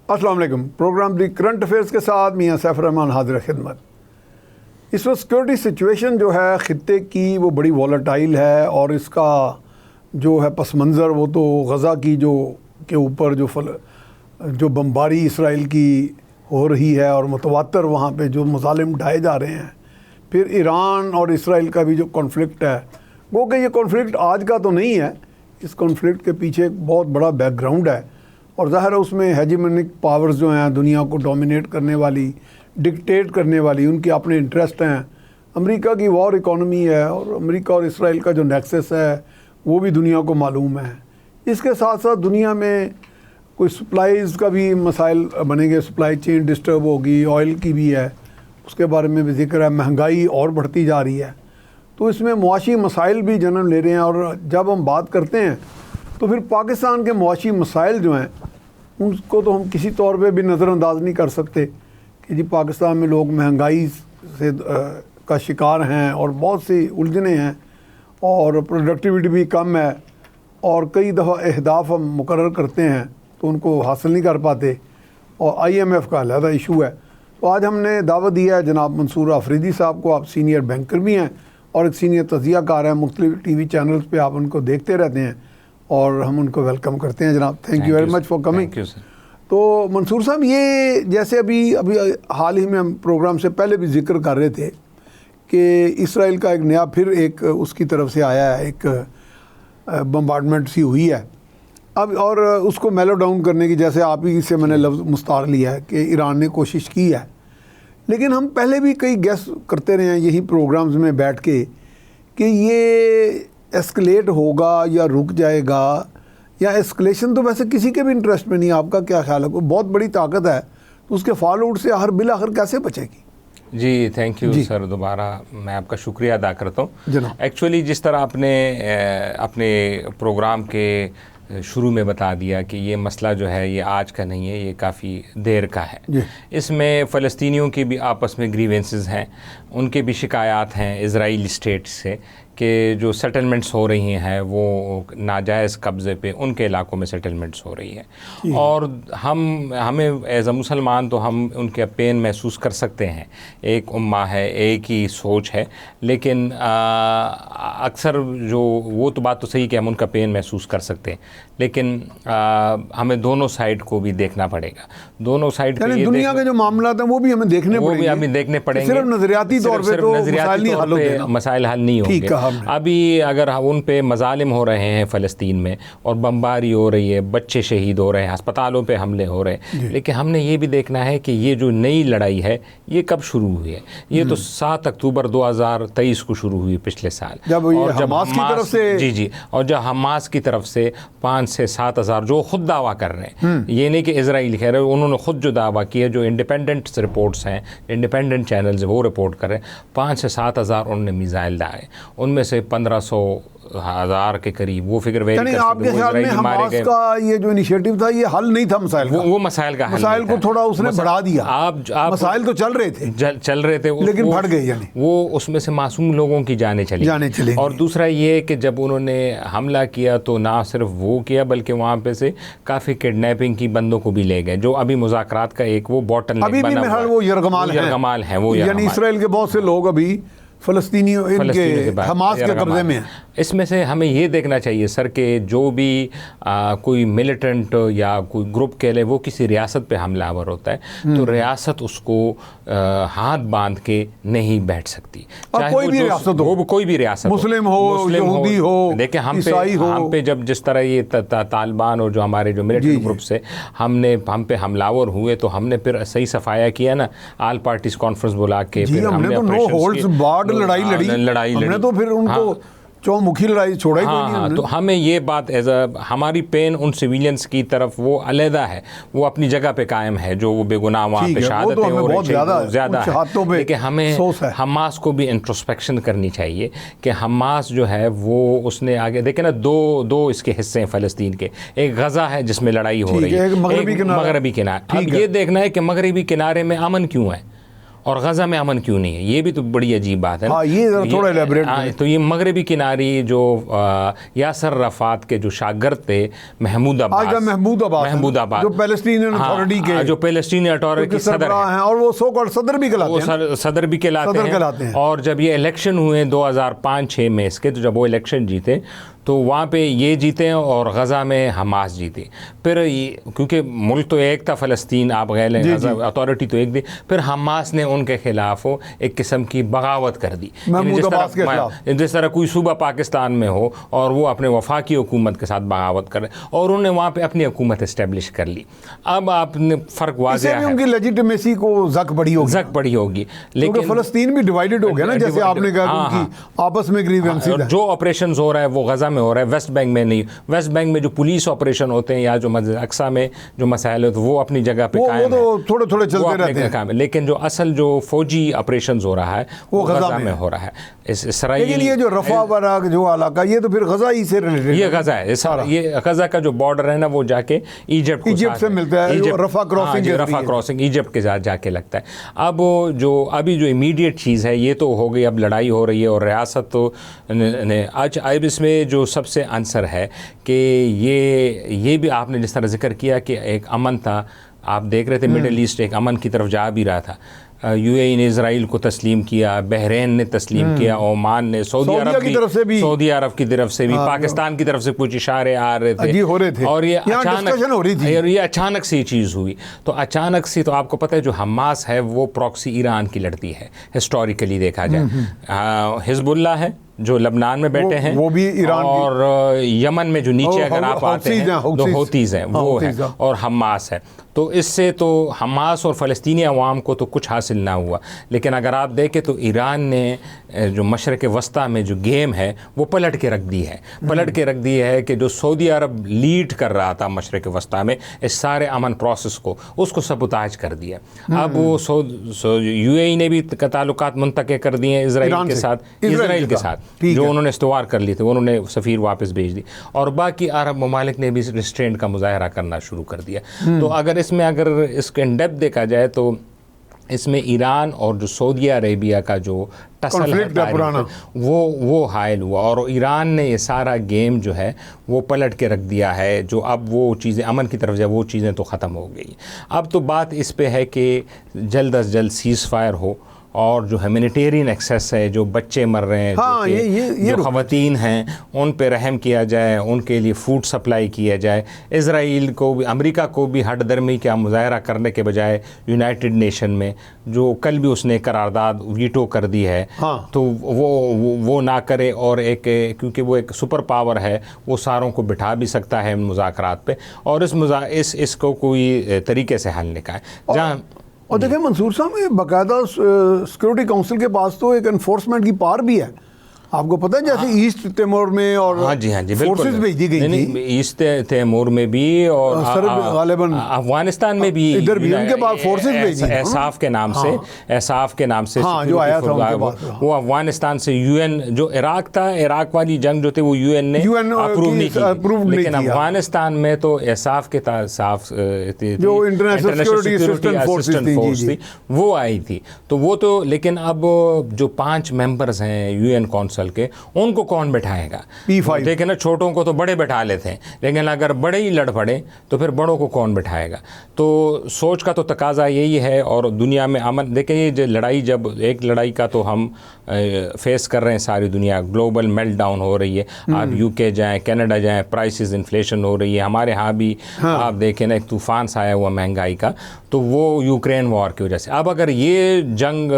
अस्सलाम वालेकुम। प्रोग्राम दी current affairs के साथ मियां सैफ रहमान हाजिर खिदमत। इस वक्त सिक्योरिटी सिचुएशन जो है ख़ित्ते की वो बड़ी वॉलेटाइल है और इसका जो है पस मंज़र वो तो गज़ा की जो के ऊपर जो बमबारी इसराइल की हो रही है और मुतवातर वहाँ पे जो मुज़ालिम ढाए जा रहे हैं, फिर ईरान और इसराइल का भी जो कॉन्फ्लिक्ट है, वो कि ये कॉन्फ्लिक्ट आज का तो नहीं है, इस कॉन्फ्लिक्ट के पीछे एक बहुत बड़ा बैकग्राउंड है और ज़ाहिर है उसमें हेजेमोनिक पावर्स जो हैं, दुनिया को डोमिनेट करने वाली, डिक्टेट करने वाली, उनके अपने इंटरेस्ट हैं। अमेरिका की वॉर इकोनॉमी है और अमेरिका और इसराइल का जो नेक्सस है वो भी दुनिया को मालूम है। इसके साथ साथ दुनिया में कोई सप्लाईज़ का भी मसाइल बनेंगे, सप्लाई चेन डिस्टर्ब होगी, ऑयल की भी है, उसके बारे में भी जिक्र है। महंगाई और बढ़ती जा रही है, तो इसमें मुआशी मसाइल भी जन्म ले रहे हैं। और जब हम बात करते हैं तो फिर पाकिस्तान के मुआशी मसाइल जो हैं उनको तो हम किसी तौर पे भी नज़रअंदाज नहीं कर सकते कि जी पाकिस्तान में लोग महंगाई से का शिकार हैं और बहुत सी उलझने हैं और प्रोडक्टिविटी भी कम है और कई दफ़ा अहदाफ हम मुकर्रर करते हैं तो उनको हासिल नहीं कर पाते और IMF का अलहदा इशू है। तो आज हमने दावत दिया है जनाब मंसूर आफरीदी साहब को। आप सीनियर बैंकर भी हैं और एक सीनियर तज़ियाकार हैं, मुख्तलिफ TV चैनल्स पे आप उनको देखते रहते हैं और हम उनको वेलकम करते हैं जनाब। Thank you very much for coming. तो मंसूर साहब, ये जैसे अभी हाल ही में हम प्रोग्राम से पहले भी जिक्र कर रहे थे कि इसराइल का एक नया फिर एक उसकी तरफ से आया है, एक बम्बार्डमेंट सी हुई है अब, और उसको मेलो डाउन करने की, जैसे आप ही से मैंने लफ्ज़ मुस्तार लिया है कि ईरान ने कोशिश की है, लेकिन हम पहले भी कई गेस करते रहे हैं यही प्रोग्राम्स में बैठ के कि ये एस्केलेट होगा या रुक जाएगा, या एस्केलेशन तो वैसे किसी के भी इंटरेस्ट में नहीं। आपका क्या ख्याल है? बहुत बड़ी ताकत है तो उसके फॉल आउट से हर बिल आखिर कैसे बचेगी? जी थैंक यू सर, दोबारा मैं आपका शुक्रिया अदा करता हूँ। एक्चुअली जिस तरह आपने अपने प्रोग्राम के शुरू में बता दिया कि ये मसला जो है ये आज का नहीं है, ये काफ़ी देर का है। इसमें फ़लस्तीनियों के भी आपस में ग्रीवेंसेस हैं, उनके भी शिकायत हैं इजराइल स्टेट से कि जो सेटलमेंट्स हो रही हैं वो नाजायज़ कब्ज़े पे उनके इलाकों में सेटलमेंट्स हो रही हैं और हमें एज़ अ मुसलमान तो हम उनके पेन महसूस कर सकते हैं। एक उम्मा है, एक ही सोच है, लेकिन अक्सर जो वो तो बात तो सही कि हम उनका पेन महसूस कर सकते हैं, लेकिन हमें दोनों साइड को भी देखना पड़ेगा। दोनों साइड को दुनिया के जो मामला हैं वो भी हमें देखने पड़ेंगे। सिर्फ नज़रियाती तौर पे तो मसाइल हल नहीं होंगे। अभी अगर उन पे मजालिम हो रहे हैं फ़लस्तीन में और बमबारी हो रही है, बच्चे शहीद हो रहे हैं, अस्पतालों पे हमले हो रहे हैं, लेकिन हमने ये भी देखना है कि ये जो नई लड़ाई है ये कब शुरू हुई है। ये तो 7 अक्टूबर 2023 को शुरू हुई, पिछले साल, जब हमास की तरफ से जी और जब हमास की तरफ से 5 से 7 हज़ार जो खुद दावा कर रहे हैं, ये नहीं कि इजराइल कह रहे हैं, उन्होंने खुद जो दावा किया, जो इंडिपेंडेंट रिपोर्ट्स हैं, इंडिपेंडेंट चैनल्स वो रिपोर्ट कर रहे हैं, 5 से 7 हज़ार उन्होंने मिसाइल दागे, उनमें से 1500 के करीब वो फिगर वेरी कर आपके ख्याल में हमास का ये जो इनिशिएटिव था ये हल नहीं था मसाइल का? वो मसाइल का हल, मसाइल को थोड़ा उसने बढ़ा दिया। आप मसाइल तो चल रहे थे लेकिन बढ़ गए, यानी वो उसमें से मासूम लोगों की जाने चली। और दूसरा ये कि जब उन्होंने हमला किया तो ना सिर्फ वो किया बल्कि वहाँ पे से काफ़ी किडनैपिंग की बंदों को भी ले गए, जो अभी मुज़ाकरात का एक वो बॉटल अभी भी वो यरगमाल है, वो यानी इसराइल के बहुत से लोग अभी फ़लस्तीनियों इनके हमास के कब्ज़े में हैं। इसमें से हमें ये देखना चाहिए सर कि जो भी कोई मिलिटेंट या कोई ग्रुप कह ले वो किसी रियासत पे हमलावर होता है तो रियासत उसको हाथ बांध के नहीं बैठ सकती, चाहे कोई भी रियासत हो, कोई भी रियासत, मुस्लिम हो, यहूदी हो, देखिए हम पे जब जिस तरह ये तालिबान और जो हमारे जो मिलिटेंट ग्रुप से हम पे हमलावर हुए तो हमने फिर सही सफाया किया ना, ऑल पार्टीज कॉन्फ्रेंस बुला के फिर हमने लड़ाई हमने तो फिर उनको चौमुखी लड़ाई छोड़ा ही कोई नहीं। तो हमें ये बात एज हमारी पेन उन सिविलियंस की तरफ वो अलहदा है, वो अपनी जगह पे कायम है, जो वो बेगुनाह वहाँ पे शहादत है और ज़्यादा है, लेकिन हमें हमास को भी इंट्रोस्पेक्शन करनी चाहिए कि हमास जो है वो उसने आगे देखे ना, दो इसके हिस्से हैं फ़लस्तीन के, एक गज़ा है जिसमें लड़ाई हो रही है, मगरबी किनारे। अब ये देखना है कि मगरबी किनारे में अमन क्यों है और गज़ा में अमन क्यों नहीं है? ये भी तो बड़ी अजीब बात है। हाँ, ये थोड़ा एलैबोरेट करें। तो ये मगरबी किनारी जो यासर अराफात के जो शागिर्द थे महमूद अब्बास जो पैलेस्टीनियन अथॉरिटी के जो पैलेस्टीनी अथॉरिटी के सदर हैं, और वो सो कॉल्ड सदर भी कहलाते हैं। और जब ये इलेक्शन हुए 2005-6 में इसके, तो जब वो इलेक्शन जीते तो वहाँ पे ये जीते और गज़ा में हमास जीती। फिर क्योंकि मुल्क तो एक था फ़लस्तीन, आप गए गज़ा अथॉरिटी तो एक दी, फिर हमास ने उनके ख़िलाफ़ एक किस्म की बगावत कर दी। जिस तरह कोई सूबा पाकिस्तान में हो और वो अपने वफाकी हुकूमत के साथ बगावत करे, और उन्होंने वहाँ पे अपनी हुकूमत इस्टेब्लिश कर ली। अब आपने फ़र्क वाज़ेह है, उनकी लेजिटिमेसी को ज़क पड़ी होगी। लेकिन फ़लस्तीन भी डिवाइडेड हो गया ना, जैसे आपने कहा आपस में ग्रीवेंसेस। जो ऑपरेशन हो रहा है वो गज़ा में हो रहा है, वेस्ट बैंक में नहीं। वेस्ट बैंक में जो पुलिस ऑपरेशन होते हैं या जो मस्जिद अक्सा में जो मसाइल होते हैं वो अपनी जगह पे कायम है, वो थोड़े थोड़े चलते रहते हैं। लेकिन जो असल जो फौजी ऑपरेशन हो रहा है वो गज़ा में हो रहा है। लेकिन ये जो रफ़ा वाला जो इलाका, ये तो फिर गज़ा ही से रिलेटेड, ये गज़ा है। ये गज़ा का जो बॉर्डर है ना, वो जाके इजिप्ट से मिलता है, रफ़ा क्रॉसिंग इजिप्ट के साथ जाके लगता है। अब जो अभी जो इमीडिएट चीज़ है, ये तो हो गई, अब लड़ाई हो रही है और रियासत तो आज अब इसमें जो सबसे आंसर है कि ये भी आपने जिस तरह जिक्र किया कि एक अमन था, आप देख रहे थे मिडिल ईस्ट एक अमन की तरफ जा भी रहा था। यूएई ने इजराइल को तस्लीम किया, बहरीन ने तस्लीम किया, ओमान ने, सऊदी अरब की तरफ से भी, पाकिस्तान की तरफ से कुछ इशारे आ रहे थे, और ये अचानक से चीज़ हुई। तो अचानक से, तो आपको पता है जो हमास है वो प्रॉक्सी ईरान की लड़ती है, हिस्टोरिकली देखा जाए। हिजबुल्लाह है जो लबनान में बैठे हैं, वो भी ईरान, और यमन में जो नीचे अगर आप आते हैं तो हौतीज़ हैं, वो है, और हमास है। तो इससे तो हमास और फ़लस्तीनी अवाम को तो कुछ हासिल ना हुआ। लेकिन अगर आप देखें तो ईरान ने जो मशरक़ वस्ता में जो गेम है वो पलट के रख दी है कि जो सऊदी अरब लीड कर रहा था मशरक़ वस्ता में इस सारे अमन प्रोसेस को, उसको सबूताज कर दिया। अब वो यूएई ने भी ताल्लुकात मुंतक़े कर दिए हैं इजराइल के साथ, जो उन्होंने इस्तवार कर लिए थे, उन्होंने सफ़ीर वापस भेज दी, और बाकी अरब ममालिक ने भी रिस्ट्रेंट का मुजाहरा करना शुरू कर दिया। तो अगर इसको इन डेप्थ देखा जाए तो इसमें ईरान और जो सऊदी अरेबिया का जो टसल है वो हायल हुआ, और ईरान ने ये सारा गेम जो है वो पलट के रख दिया है। जो अब वो चीज़ें अमन की तरफ जाए, वो चीज़ें तो ख़त्म हो गई। अब तो बात इस पे है कि जल्द अज जल्द सीज़ फायर हो, और जो ह्यूमैनिटेरियन एक्सेस है, जो बच्चे मर रहे हैं, हाँ, जो ख़वातीन हैं, उन पे रहम किया जाए, उनके लिए फूड सप्लाई किया जाए। इज़राइल को भी, अमेरिका को भी हटदर्मी का मुजाहरा करने के बजाय यूनाइटेड नेशन में, जो कल भी उसने करारदाद वीटो कर दी है, हाँ, तो वो ना करे, और क्योंकि वो एक सुपर पावर है, वो सारों को बिठा भी सकता है मुज़ाकरात पे, और इसको कोई तरीके से हल निकाले। जहाँ और देखिए मंसूर साहब, ये बाकायदा सिक्योरिटी काउंसिल के पास तो एक एनफोर्समेंट की पावर भी है। आपको पता है जैसे ईस्ट तिमोर में और हाँ जी फोर्सेस भेज दी गई थी, ईस्ट तिमोर में भी और अफगानिस्तान में भी, इधर भी उनके पास फोर्सेस भेजी एसाफ के नाम से हाँ, जो आया था वो अफगानिस्तान से यूएन, जो इराक था, इराक वाली जंग जो थी वो यूएन ने अप्रूव नहीं की, लेकिन अफगानिस्तान में तो एसाफ के साफ जो इंटरनेशनल सिक्योरिटी असिस्टेंट फोर्स थी वो आई थी। तो वो तो, लेकिन अब जो 5 मेंबर्स हैं यूएन काउंसिल के, उनको कौन बैठाएगा? P5 देखें ना, छोटों को तो बड़े बैठा लेते हैं, लेकिन अगर बड़े ही लड़ पड़े तो फिर बड़ों को कौन बैठाएगा? तो सोच का तो तकाजा यही है। और दुनिया में अमन, देखें ये जो लड़ाई, जब एक लड़ाई का तो हम फेस कर रहे हैं, सारी दुनिया ग्लोबल मेल्ट डाउन हो रही है। आप यूके जाएं, कनाडा जाएं, प्राइसेस इन्फ्लेशन हो रही है, हमारे यहाँ भी आप देखें ना, एक तूफान सा आया हुआ महंगाई का, तो वो यूक्रेन वॉर की वजह से। अब अगर ये जंग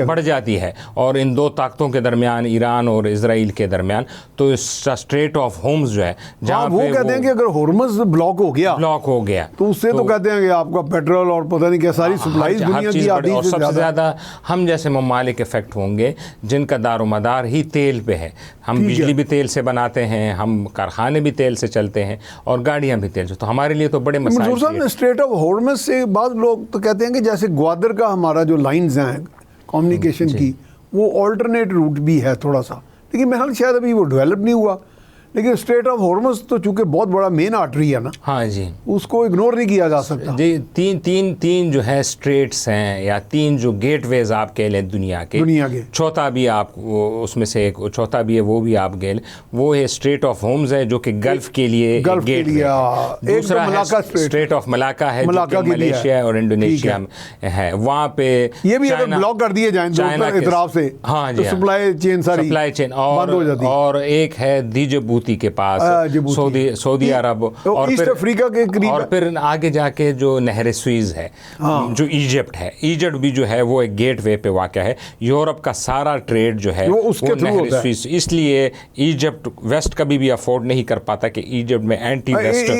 बढ़ जाती है और इन दो ताकतों के दरमियान, ईरान और इजराइल के दरमियान, तो स्ट्रेट ऑफ होर्मुज़ जो है, जहाँ वो कहते हैं कि अगर होर्मुज़ ब्लॉक हो गया तो उससे तो कहते हैं कि आपका पेट्रोल और पता नहीं क्या सारी सप्लाईज दुनिया की आधी से सबसे ज़्यादा हम जैसे ममालिक इफेक्ट होंगे जिनका दारोमदार ही तेल पे है। हम बिजली भी तेल से बनाते हैं, हम कारखाने भी तेल से चलते हैं, और गाड़ियाँ भी तेल से, तो हमारे लिए तो बड़े मसाइल। स्ट्रेट ऑफ होर्मुज़ से बाद लोग तो कहते हैं कि जैसे ग्वादर का हमारा जो लाइंस हैं कम्युनिकेशन की, वो ऑल्टरनेट रूट भी है थोड़ा सा, लेकिन मेरे ख्याल शायद अभी वो डेवलप नहीं हुआ। लेकिन स्ट्रेट ऑफ हॉर्मस तो चूंकि बहुत बड़ा मेन आर्टरी है ना, हाँ जी, उसको इग्नोर नहीं किया जा सकता। जी, तीन जो है स्ट्रेट्स हैं या तीन जो गेटवेज आप कह लें दुनिया के, चौथा भी आप उसमें से एक चौथा भी है, वो भी आप कह लें, वो है स्ट्रेट ऑफ होर्मुज है जो कि गल्फ के लिए गेट है। दूसरा है स्ट्रेट ऑफ मलाका है जो कि मलेशिया और इंडोनेशिया में है। वहाँ पे ये भी अगर ब्लॉक कर दिए जाएं चाइना की तरफ से, हाँ जी, तो सप्लाई चेन और एक है जिबूती के पास सऊदी अरब, और ईस्ट अफ्रीका के करीब, और फिर आगे जाके जो नहर स्वीज है, जो इजिप्ट है, इजिप्ट भी जो है वो एक गेटवे पे वाक़ है। यूरोप का सारा ट्रेड जो है वो नहर स्वीज, इसलिए इजिप्ट वेस्ट कभी भी अफोर्ड नहीं कर पाता कि इजिप्ट में एंटी वेस्ट,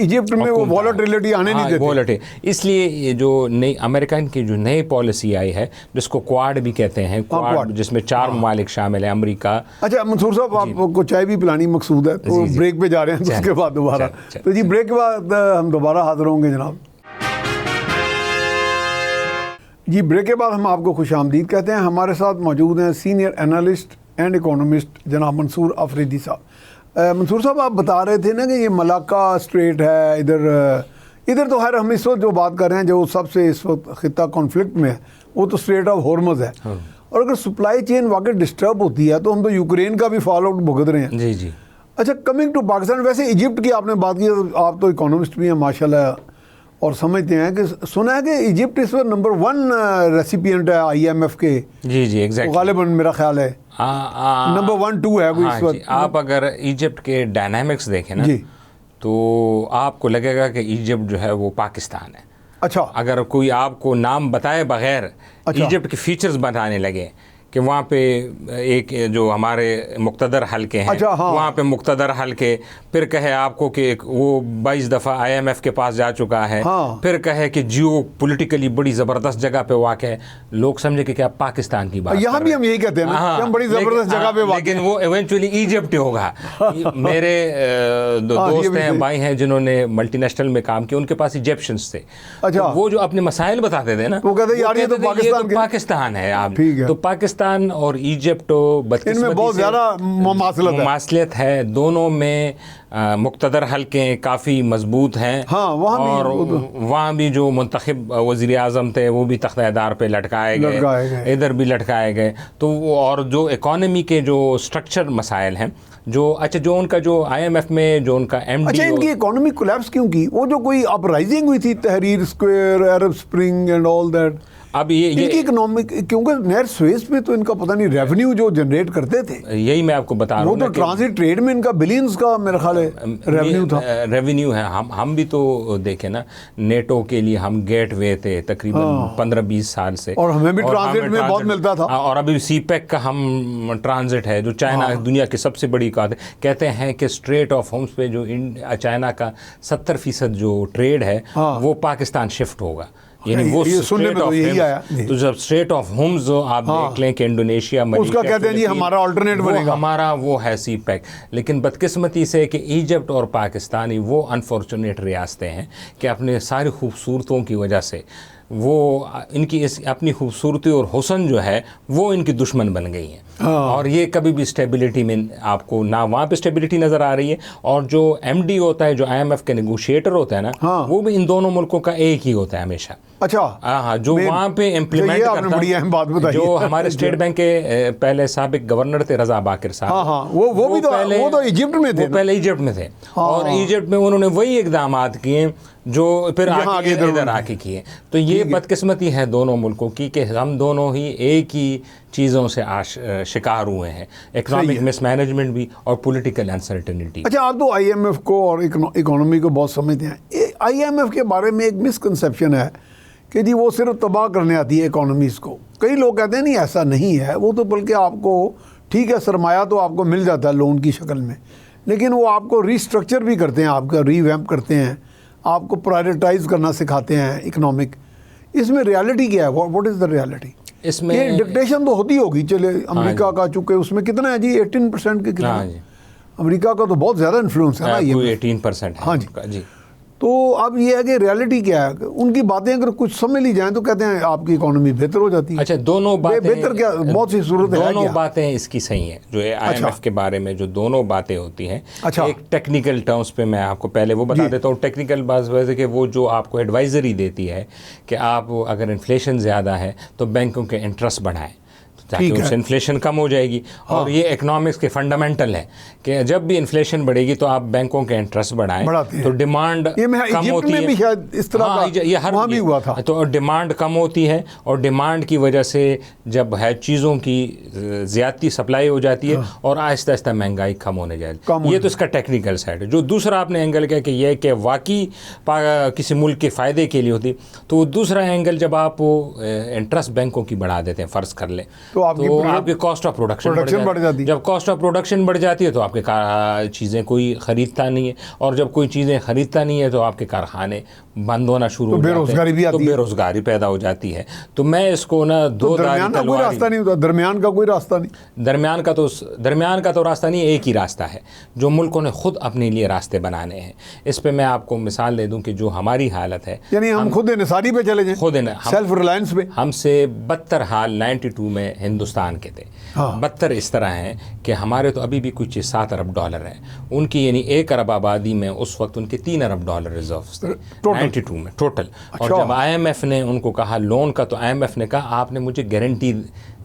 इजिप्ट में वो वॉलेटिलिटी आने नहीं देते, इसलिए ये जो नई अमेरिकन की जो नई पॉलिसी आई है जिसको क्वाड भी कहते हैं, क्वाड जिसमें 4 ममालिक शामिल है, अमेरिका। अच्छा मंसूर साहब, आपको चाय भी पिलानी मकसूद है, तो ब्रेक पे जा रहे हैं, तो उसके बाद दोबारा, तो जी ब्रेक के बाद हम दोबारा हाजिर होंगे जनाब। जी ब्रेक के बाद हम आपको खुशामदीद कहते हैं। हमारे साथ मौजूद हैं सीनियर एनालिस्ट एंड इकोनॉमिस्ट जनाब मंसूर अफरीदी साहब। मंसूर साहब, आप बता रहे थे ना कि ये मलाक्का स्ट्रेट है, इधर तो खैर हम इस वक्त जो बात कर रहे हैं, जो सबसे इस वक्त खिता कॉन्फ्लिक्ट में है, वो तो स्ट्रेट ऑफ हॉर्मुज है। और अगर सप्लाई चेन वाकई डिस्टर्ब होती है तो हम तो यूक्रेन का भी फॉल आउट भुगत रहे हैं। जी जी। अच्छा, कमिंग टू पाकिस्तान, वैसे इजिप्ट की आपने बात की, तो आप तो इकोनॉमिस्ट भी हैं माशाल्लाह, और समझते हैं कि सुना है कि इजिप्ट इस वक्त नंबर 1 रेसिपिएंट है IMF के। जी जी, एग्जैक्टली, गालिबन मेरा ख्याल है नंबर 1, 2 है वो इस वक्त। आप अगर इजिप्ट के डायनामिक्स देखें ना जी, तो आपको लगेगा कि इजिप्ट जो है वो पाकिस्तान है। अच्छा, अगर कोई आपको नाम बताए बगैर इजिप्ट के फीचर्स बताने लगे कि वहाँ पे एक जो हमारे मुक्तदर हल्के हैं, अच्छा, हाँ, वहाँ पे मुक्तदर हल्के, फिर कहे आपको कि वो 22 दफ़ा IMF के पास जा चुका है, हाँ, फिर कहे कि जियो पॉलिटिकली बड़ी ज़बरदस्त जगह पे वाक़ है, लोग समझे कि क्या पाकिस्तान की बात, यहाँ भी हम यही कहते हैं ना, हम बड़ी ज़बरदस्त जगह पे वाक़, लेकिन वो इवेंचुअली इजिप्ट होगा। मेरे दोस्त हैं, भाई हैं जिन्होंने मल्टीनेशनल में काम किया, उनके पास इजिप्शियंस थे। अच्छा, वो जो अपने मसाइल बताते थे ना, वो कहते यार ये तो पाकिस्तान है, आप तो पाकिस्तान और इजिप्ट इनमें बहुत ज़्यादा मुमासलत है। दोनों में मुक्तदर हल्के काफ़ी मजबूत हैं। हाँ, वहाँ भी जो मुंतखब वज़ीर आज़म थे वो भी तख्तेदार पे लटकाए गए, इधर भी लटकाए गए। तो और जो इकॉनमी के जो स्ट्रक्चर मसाइल हैं, जो अच्छा जो उनका जो IMF में जो उनका MD, अच्छा इनकी इकोनॉमी कोलैप्स क्यों की? वो जो कोई अपराइजिंग हुई थी, तहरीर square, Arab spring and all that, अब ये इनकी इकोनॉमिक, क्योंकि नहर स्वेज में तो इनका पता नहीं रेवेन्यू जो जनरेट करते थे, यही मैं आपको बता रहा हूँ, वो तो ट्रांजिट ट्रेड में इनका बिलियंस का मेरा ख्याल है रेवेन्यू था। रेवेन्यू है। हम भी तो देखें ना, नेटो के लिए हम गेट वे थे तकरीबन 15-20 साल से, और हमें भी ट्रांजिट में बहुत मिलता था। और अभी CPEC का हम ट्रांजिट है, जो चाइना दुनिया की सबसे बड़ी कहते हैं कि स्ट्रेट ऑफ होर्मुज पे जो चाइना का 70% जो ट्रेड है वो पाकिस्तान शिफ्ट होगा, यानी वो स्ट्रेट ऑफ होर्मुज। तो जब स्ट्रेट ऑफ होर्मुज आप देख लें कि इंडोनेशिया, उसका कहते हैं जी हमारा अल्टरनेट बनेगा, हमारा वो है CPEC। लेकिन बदकिस्मती से कि इजिप्ट और पाकिस्तानी वो अनफॉर्चुनेट रियासतें हैं कि अपने सारी खूबसूरतों की वजह से वो इनकी इस अपनी खूबसूरती और हुस्न जो है वो इनकी दुश्मन बन गई हैं। और ये कभी भी स्टेबिलिटी में आपको ना वहाँ पे स्टेबिलिटी नज़र आ रही है, और जो MD होता है, जो IMF के नेगोशिएटर होता है ना, वो भी इन दोनों मुल्कों का एक ही होता है हमेशा। अच्छा, हाँ, जो वहाँ पे इम्प्लीमेंट करता है, जो हमारे स्टेट बैंक के पहले साबिक गवर्नर थे रजा बाकिर साहब, वो भी तो इजिप्ट में थे, पहले इजिप्ट में थे, और इजिप्ट में उन्होंने वही इकदामात किए जो फिर आगे इधर आके किए। तो ये बदकिस्मती है दोनों मुल्कों की कि हम दोनों ही एक ही चीज़ों से शिकार हुए हैं, इकोनॉमिक मिसमैनेजमेंट भी और पॉलिटिकल अनसर्टेनिटी। अच्छा, आप तो IMF को और इकोनॉमी को बहुत समझते हैं। IMF के बारे में एक मिसकंसेप्शन है कि जी वो सिर्फ तबाह करने आती है इकोनॉमीज़ को। कई लोग कहते हैं नहीं, ऐसा नहीं है, वो तो बल्कि आपको ठीक है, सरमाया तो आपको मिल जाता है लोन की शक्ल में, लेकिन वो आपको रीस्ट्रक्चर भी करते हैं, आपका रीवैम्प करते हैं, आपको प्रायोरिटाइज करना सिखाते हैं इकोनॉमिक। इसमें रियलिटी क्या है? What is the reality? इसमें ये डिक्टेशन तो होती होगी, चले अमेरिका का चूँकि उसमें कितना है जी, 18% के कितना, अमेरिका का तो बहुत ज़्यादा इन्फ्लुएंस है ना, ये 18% है। हाँ जी। तो अब ये है कि रियलिटी क्या है, उनकी बातें अगर कुछ समझ ली जाएं तो कहते हैं आपकी इकोनॉमी बेहतर हो जाती है। अच्छा, दोनों बातें बेहतर क्या, बहुत सी सूरत है, दोनों बातें इसकी सही हैं जो IMF के बारे में जो दोनों बातें होती हैं। अच्छा, एक टेक्निकल टर्म्स पे मैं आपको पहले वो बता देता हूँ। टेक्निकल बात वैसे कि वो जो आपको एडवाइजरी देती है कि आप अगर इन्फ्लेशन ज़्यादा है तो बैंकों के इंटरेस्ट बढ़ाएं ताकि उससे इन्फ्लेशन कम हो जाएगी। और ये इकोनॉमिक्स के फंडामेंटल है कि जब भी इन्फ्लेशन बढ़ेगी तो आप बैंकों के इंटरेस्ट बढ़ाएं तो डिमांड कम होती है। भी शायद इस तरह का ये हर वहाँ भी हुआ था। तो डिमांड कम होती है और डिमांड की वजह से जब है चीज़ों की ज़्यादती सप्लाई हो जाती है और आहिस्ता आहिस्ता महंगाई कम होने जाती है। ये तो इसका टेक्निकल साइड है। जो दूसरा आपने एंगल क्या कि यह कि वाकई किसी मुल्क के फ़ायदे के लिए होती, तो दूसरा एंगल जब आप इंटरेस्ट बैंकों की बढ़ा देते हैं, फ़र्ज़ कर लें तो आपकी कॉस्ट ऑफ प्रोडक्शन बढ़ जाती है। जब कॉस्ट ऑफ प्रोडक्शन बढ़ जाती है तो आपके चीज़ें कोई ख़रीदता नहीं है, और जब कोई चीज़ें ख़रीदता नहीं है तो आपके कारखाने बंद होना शुरू हो बेरोजगारी भी आती है, तो बेरोजगारी पैदा हो जाती है। तो मैं इसको ना दो दरमियान का कोई रास्ता नहीं होता, दरमियान का कोई रास्ता नहीं, दरमियान का तो रास्ता नहीं, एक ही रास्ता है जो मुल्कों ने खुद अपने लिए रास्ते बनाने हैं। इस पे मैं आपको मिसाल दे दूं कि जो हमारी हालत है, यानी हम खुद इन्हिसारी पे चले जाएं, खुद सेल्फ रिलायंस पे। हमसे बदतर हाल 92 में हिंदुस्तान के थे। बदतर इस तरह हैं कि हमारे तो अभी भी कुछ 7 अरब डॉलर हैं, उनकी यानी 1 अरब आबादी में उस वक्त उनके 3 अरब डॉलर रिजर्व्स थे 92 में टोटल। और जब IMF ने उनको कहा लोन का, तो IMF ने कहा आपने मुझे गारंटी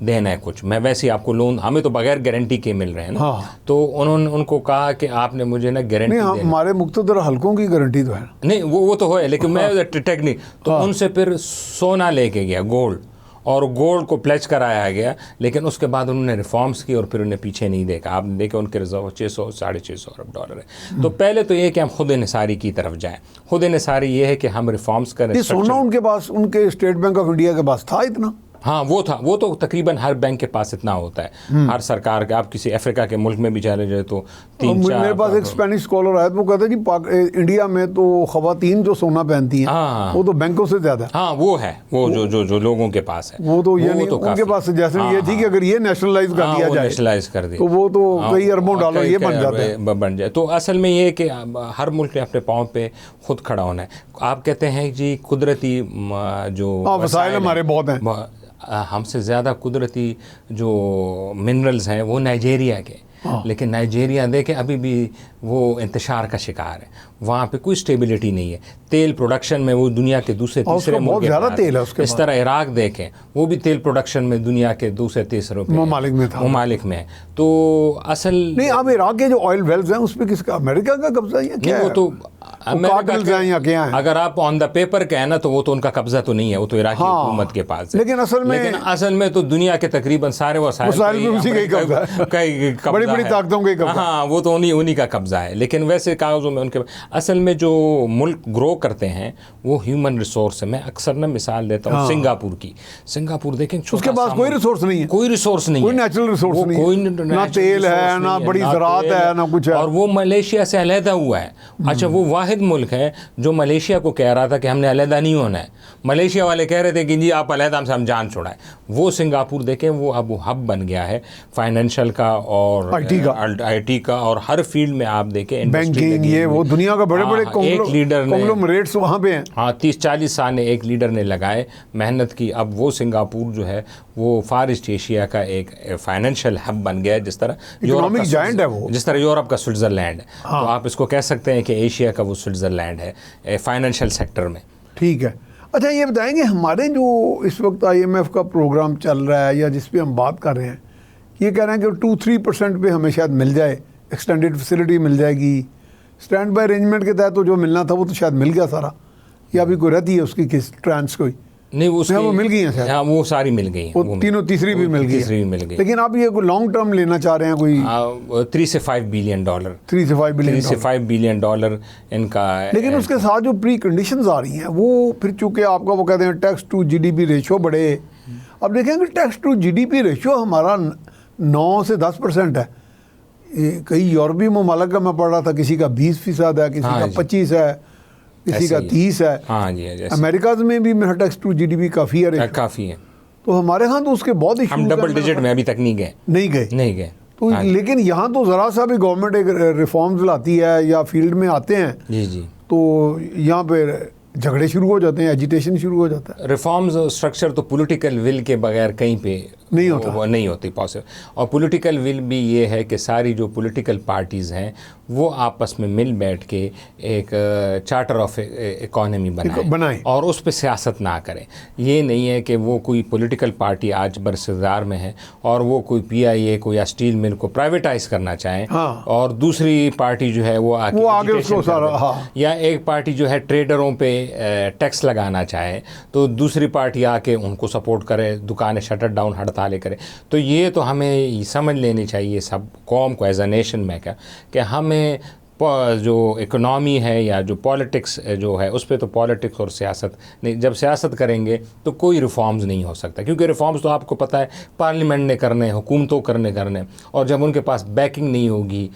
देना है कुछ, मैं वैसे ही आपको लोन, हमें तो बगैर गारंटी के मिल रहे हैं ना। तो उन्होंने उनको कहा कि आपने मुझे ना गारंटी देना। हमारे मुख्तदर हलकों की गारंटी तो है नहीं, वो तो है, लेकिन मैं टेक्निक तो उनसे फिर सोना लेके गया, गोल्ड, और गोल्ड को प्लेज कराया गया। लेकिन उसके बाद उन्होंने रिफॉर्म्स की और फिर उन्हें पीछे नहीं देखा। आपने देखा उनके रिजर्व 600 650 अरब डॉलर है। तो पहले तो ये कि हम खुद इन्हिसारी की तरफ जाएं। खुद इन्हिसारी ये है कि हम रिफॉर्म्स करें। सोना उनके पास, उनके स्टेट बैंक ऑफ इंडिया के पास था इतना? हाँ, वो था। वो तो तकरीबन हर बैंक के पास इतना होता है, हर सरकार के। आप किसी अफ्रीका के मुल्क में भी चले जाए तो 3-4। मेरे पास एक स्पेनिश स्कॉलर आया, वो कहता है कि इंडिया में तो खवातीन जो सोना पहनती हैं वो तो बैंकों से ज्यादा है। हाँ, वो है, वो जो लोगों के पास है, वो तो यानी उनके पास जैसे ये थी कि अगर ये नेशनलाइज कर दिया जाए, नेशनलाइज कर दिया तो वो तो कई अरबों डॉलर ये बन जाए। तो असल में ये कि हर मुल्क ने अपने पाँव पे खुद खड़ा होना है। आप कहते हैं जी कुदरती जो वसाइल हमारे बहुत हैं, हमसे ज़्यादा कुदरती जो मिनरल्स हैं वो नाइजेरिया के, लेकिन नाइजेरिया देखें अभी भी वो इंतशार का शिकार है। वहाँ पे कोई स्टेबिलिटी नहीं है। तेल प्रोडक्शन में वो दुनिया के दूसरे तीसरे बहुत ज़्यादा तेल है उसके। इस तरह इराक देखें, वो भी तेल प्रोडक्शन में दुनिया के दूसरे तीसरे ममालिक में है। तो असल नहीं, अब इराक के जो ऑयल वेल्स हैं उस पर किसका, अमेरिका का कब्जा है क्या? वो तो अगर आप ऑन द पेपर कहें ना तो वो तो उनका कब्जा तो नहीं है, वो तो इराकी हुकूमत के पास है। लेकिन असल में तो दुनिया के तकरीबन सारे बड़ी ताकतों के कब्जा। हाँ, वो तो उन्हीं का कब्जा है। लेकिन वैसे कागजों में उनके असल में जो मुल्क ग्रो करते हैं वो ह्यूमन रिसोर्स है। मैं अक्सर ना मिसाल देता हूँ सिंगापुर की। सिंगापुर देखें, उसके पास कोई रिसोर्स नहीं है, कोई रिसोर्स नहीं, कोई नेचुरल रिसोर्स नहीं, ना तेल है, ना बड़ी ज़राअत है, ना कुछ है। और वो मलेशिया से अलहदा हुआ है। अच्छा, वो वाहिद मुल्क है जो मलेशिया को कह रहा था कि हमने अलहदा नहीं होना है। मलेशिया वाले कह रहे थे कि जी आप अलहदा हमसे, हम जान छोड़ाएं। वो सिंगापुर देखें, वो अब हब बन गया है फाइनेंशियल का और IT का और हर फील्ड में। आप देखें बैंकिंग, ये वो दुनिया का बड़े बड़े एक लीडर कांग्लोमरेट्स वहाँ पे हैं। हाँ, 30-40 साल ने एक लीडर ने लगाए, मेहनत की। अब वो सिंगापुर जो है वो फार ईस्ट एशिया का एक फाइनेंशियल हब बन गया है, जिस तरह इकोनॉमिक जायंट है वो, जिस तरह यूरोप का स्विट्ज़रलैंड है। तो आप इसको कह सकते हैं कि एशिया का वो स्विट्ज़रलैंड है फाइनेंशियल सेक्टर में। ठीक है। अच्छा, ये बताएंगे हमारे जो इस वक्त IMF का प्रोग्राम चल रहा है या जिस पे हम बात कर रहे हैं, ये कह रहे हैं कि 2-3% पे हमें शायद मिल जाए, एक्सटेंडेड फैसिलिटी मिल जाएगी। स्टैंड बाय अरेंजमेंट के तहत तो जो मिलना था वो तो शायद मिल गया सारा, या अभी कोई रहती है उसकी किस ट्रांस कोई नहीं, वो मिल गई है शायद। हाँ, वो सारी मिल गई, वो तीनों, तीसरी भी मिल गई। लेकिन आप ये लॉन्ग टर्म लेना चाह रहे हैं कोई 3 से 5 बिलियन डॉलर, 3 से 5 बिलियन डॉलर इनका। लेकिन उसके साथ जो प्री कंडीशंस आ रही हैं वो फिर चूंकि आपका वो कहते हैं टैक्स टू GDP रेशो बढ़े। अब देखेंगे टैक्स टू GDP रेशो हमारा 9 से 10% है। कई यूरोपीय ममालिक का मैं पढ़ रहा था, किसी का 20% है, किसी का 25 है, किसी का 30 है। हाँ जी, अमेरिका में भी मेरा टैक्स टू GDP काफ़ी है, काफ़ी है। तो हमारे यहाँ तो उसके बहुत हम डबल डिजिट में अभी तक नहीं गए। तो लेकिन यहाँ तो ज़रा सा भी गवर्नमेंट एक रिफॉर्म्स लाती है या फील्ड में आते हैं जी, तो यहाँ पे झगड़े शुरू हो जाते हैं, एजिटेशन शुरू हो जाता है। रिफॉर्म्स और स्ट्रक्चर तो पॉलिटिकल विल के बगैर कहीं पे नहीं होता, वो नहीं होती पॉसिबल। और पॉलिटिकल विल भी ये है कि सारी जो पॉलिटिकल पार्टीज़ हैं वो आपस में मिल बैठ के एक चार्टर ऑफ इकोनॉमी बनाएं और उस पर सियासत ना करें। ये नहीं है कि वो कोई पॉलिटिकल पार्टी आज बरसदार में है और वो कोई PIA को या स्टील मिल को प्राइवेटाइज करना चाहें, हाँ। और दूसरी पार्टी जो है वो आगे उसको सारा, हाँ। या एक पार्टी जो है ट्रेडरों पे टैक्स लगाना चाहे तो दूसरी पार्टी आके उनको सपोर्ट करे, दुकानें शटर डाउन हड़तालें करे। तो ये तो हमें समझ लेनी चाहिए सब कौम को एज अ नेशन में क्या कि हमें जो इकोनॉमी है या जो पॉलिटिक्स जो है उस पर तो पॉलिटिक्स और सियासत नहीं, जब सियासत करेंगे तो कोई रिफॉर्म्स नहीं हो सकता, क्योंकि रिफॉर्म्स तो आपको पता है पार्लियामेंट ने करने, हुकूमतों करने, और जब उनके पास बैकिंग नहीं होगी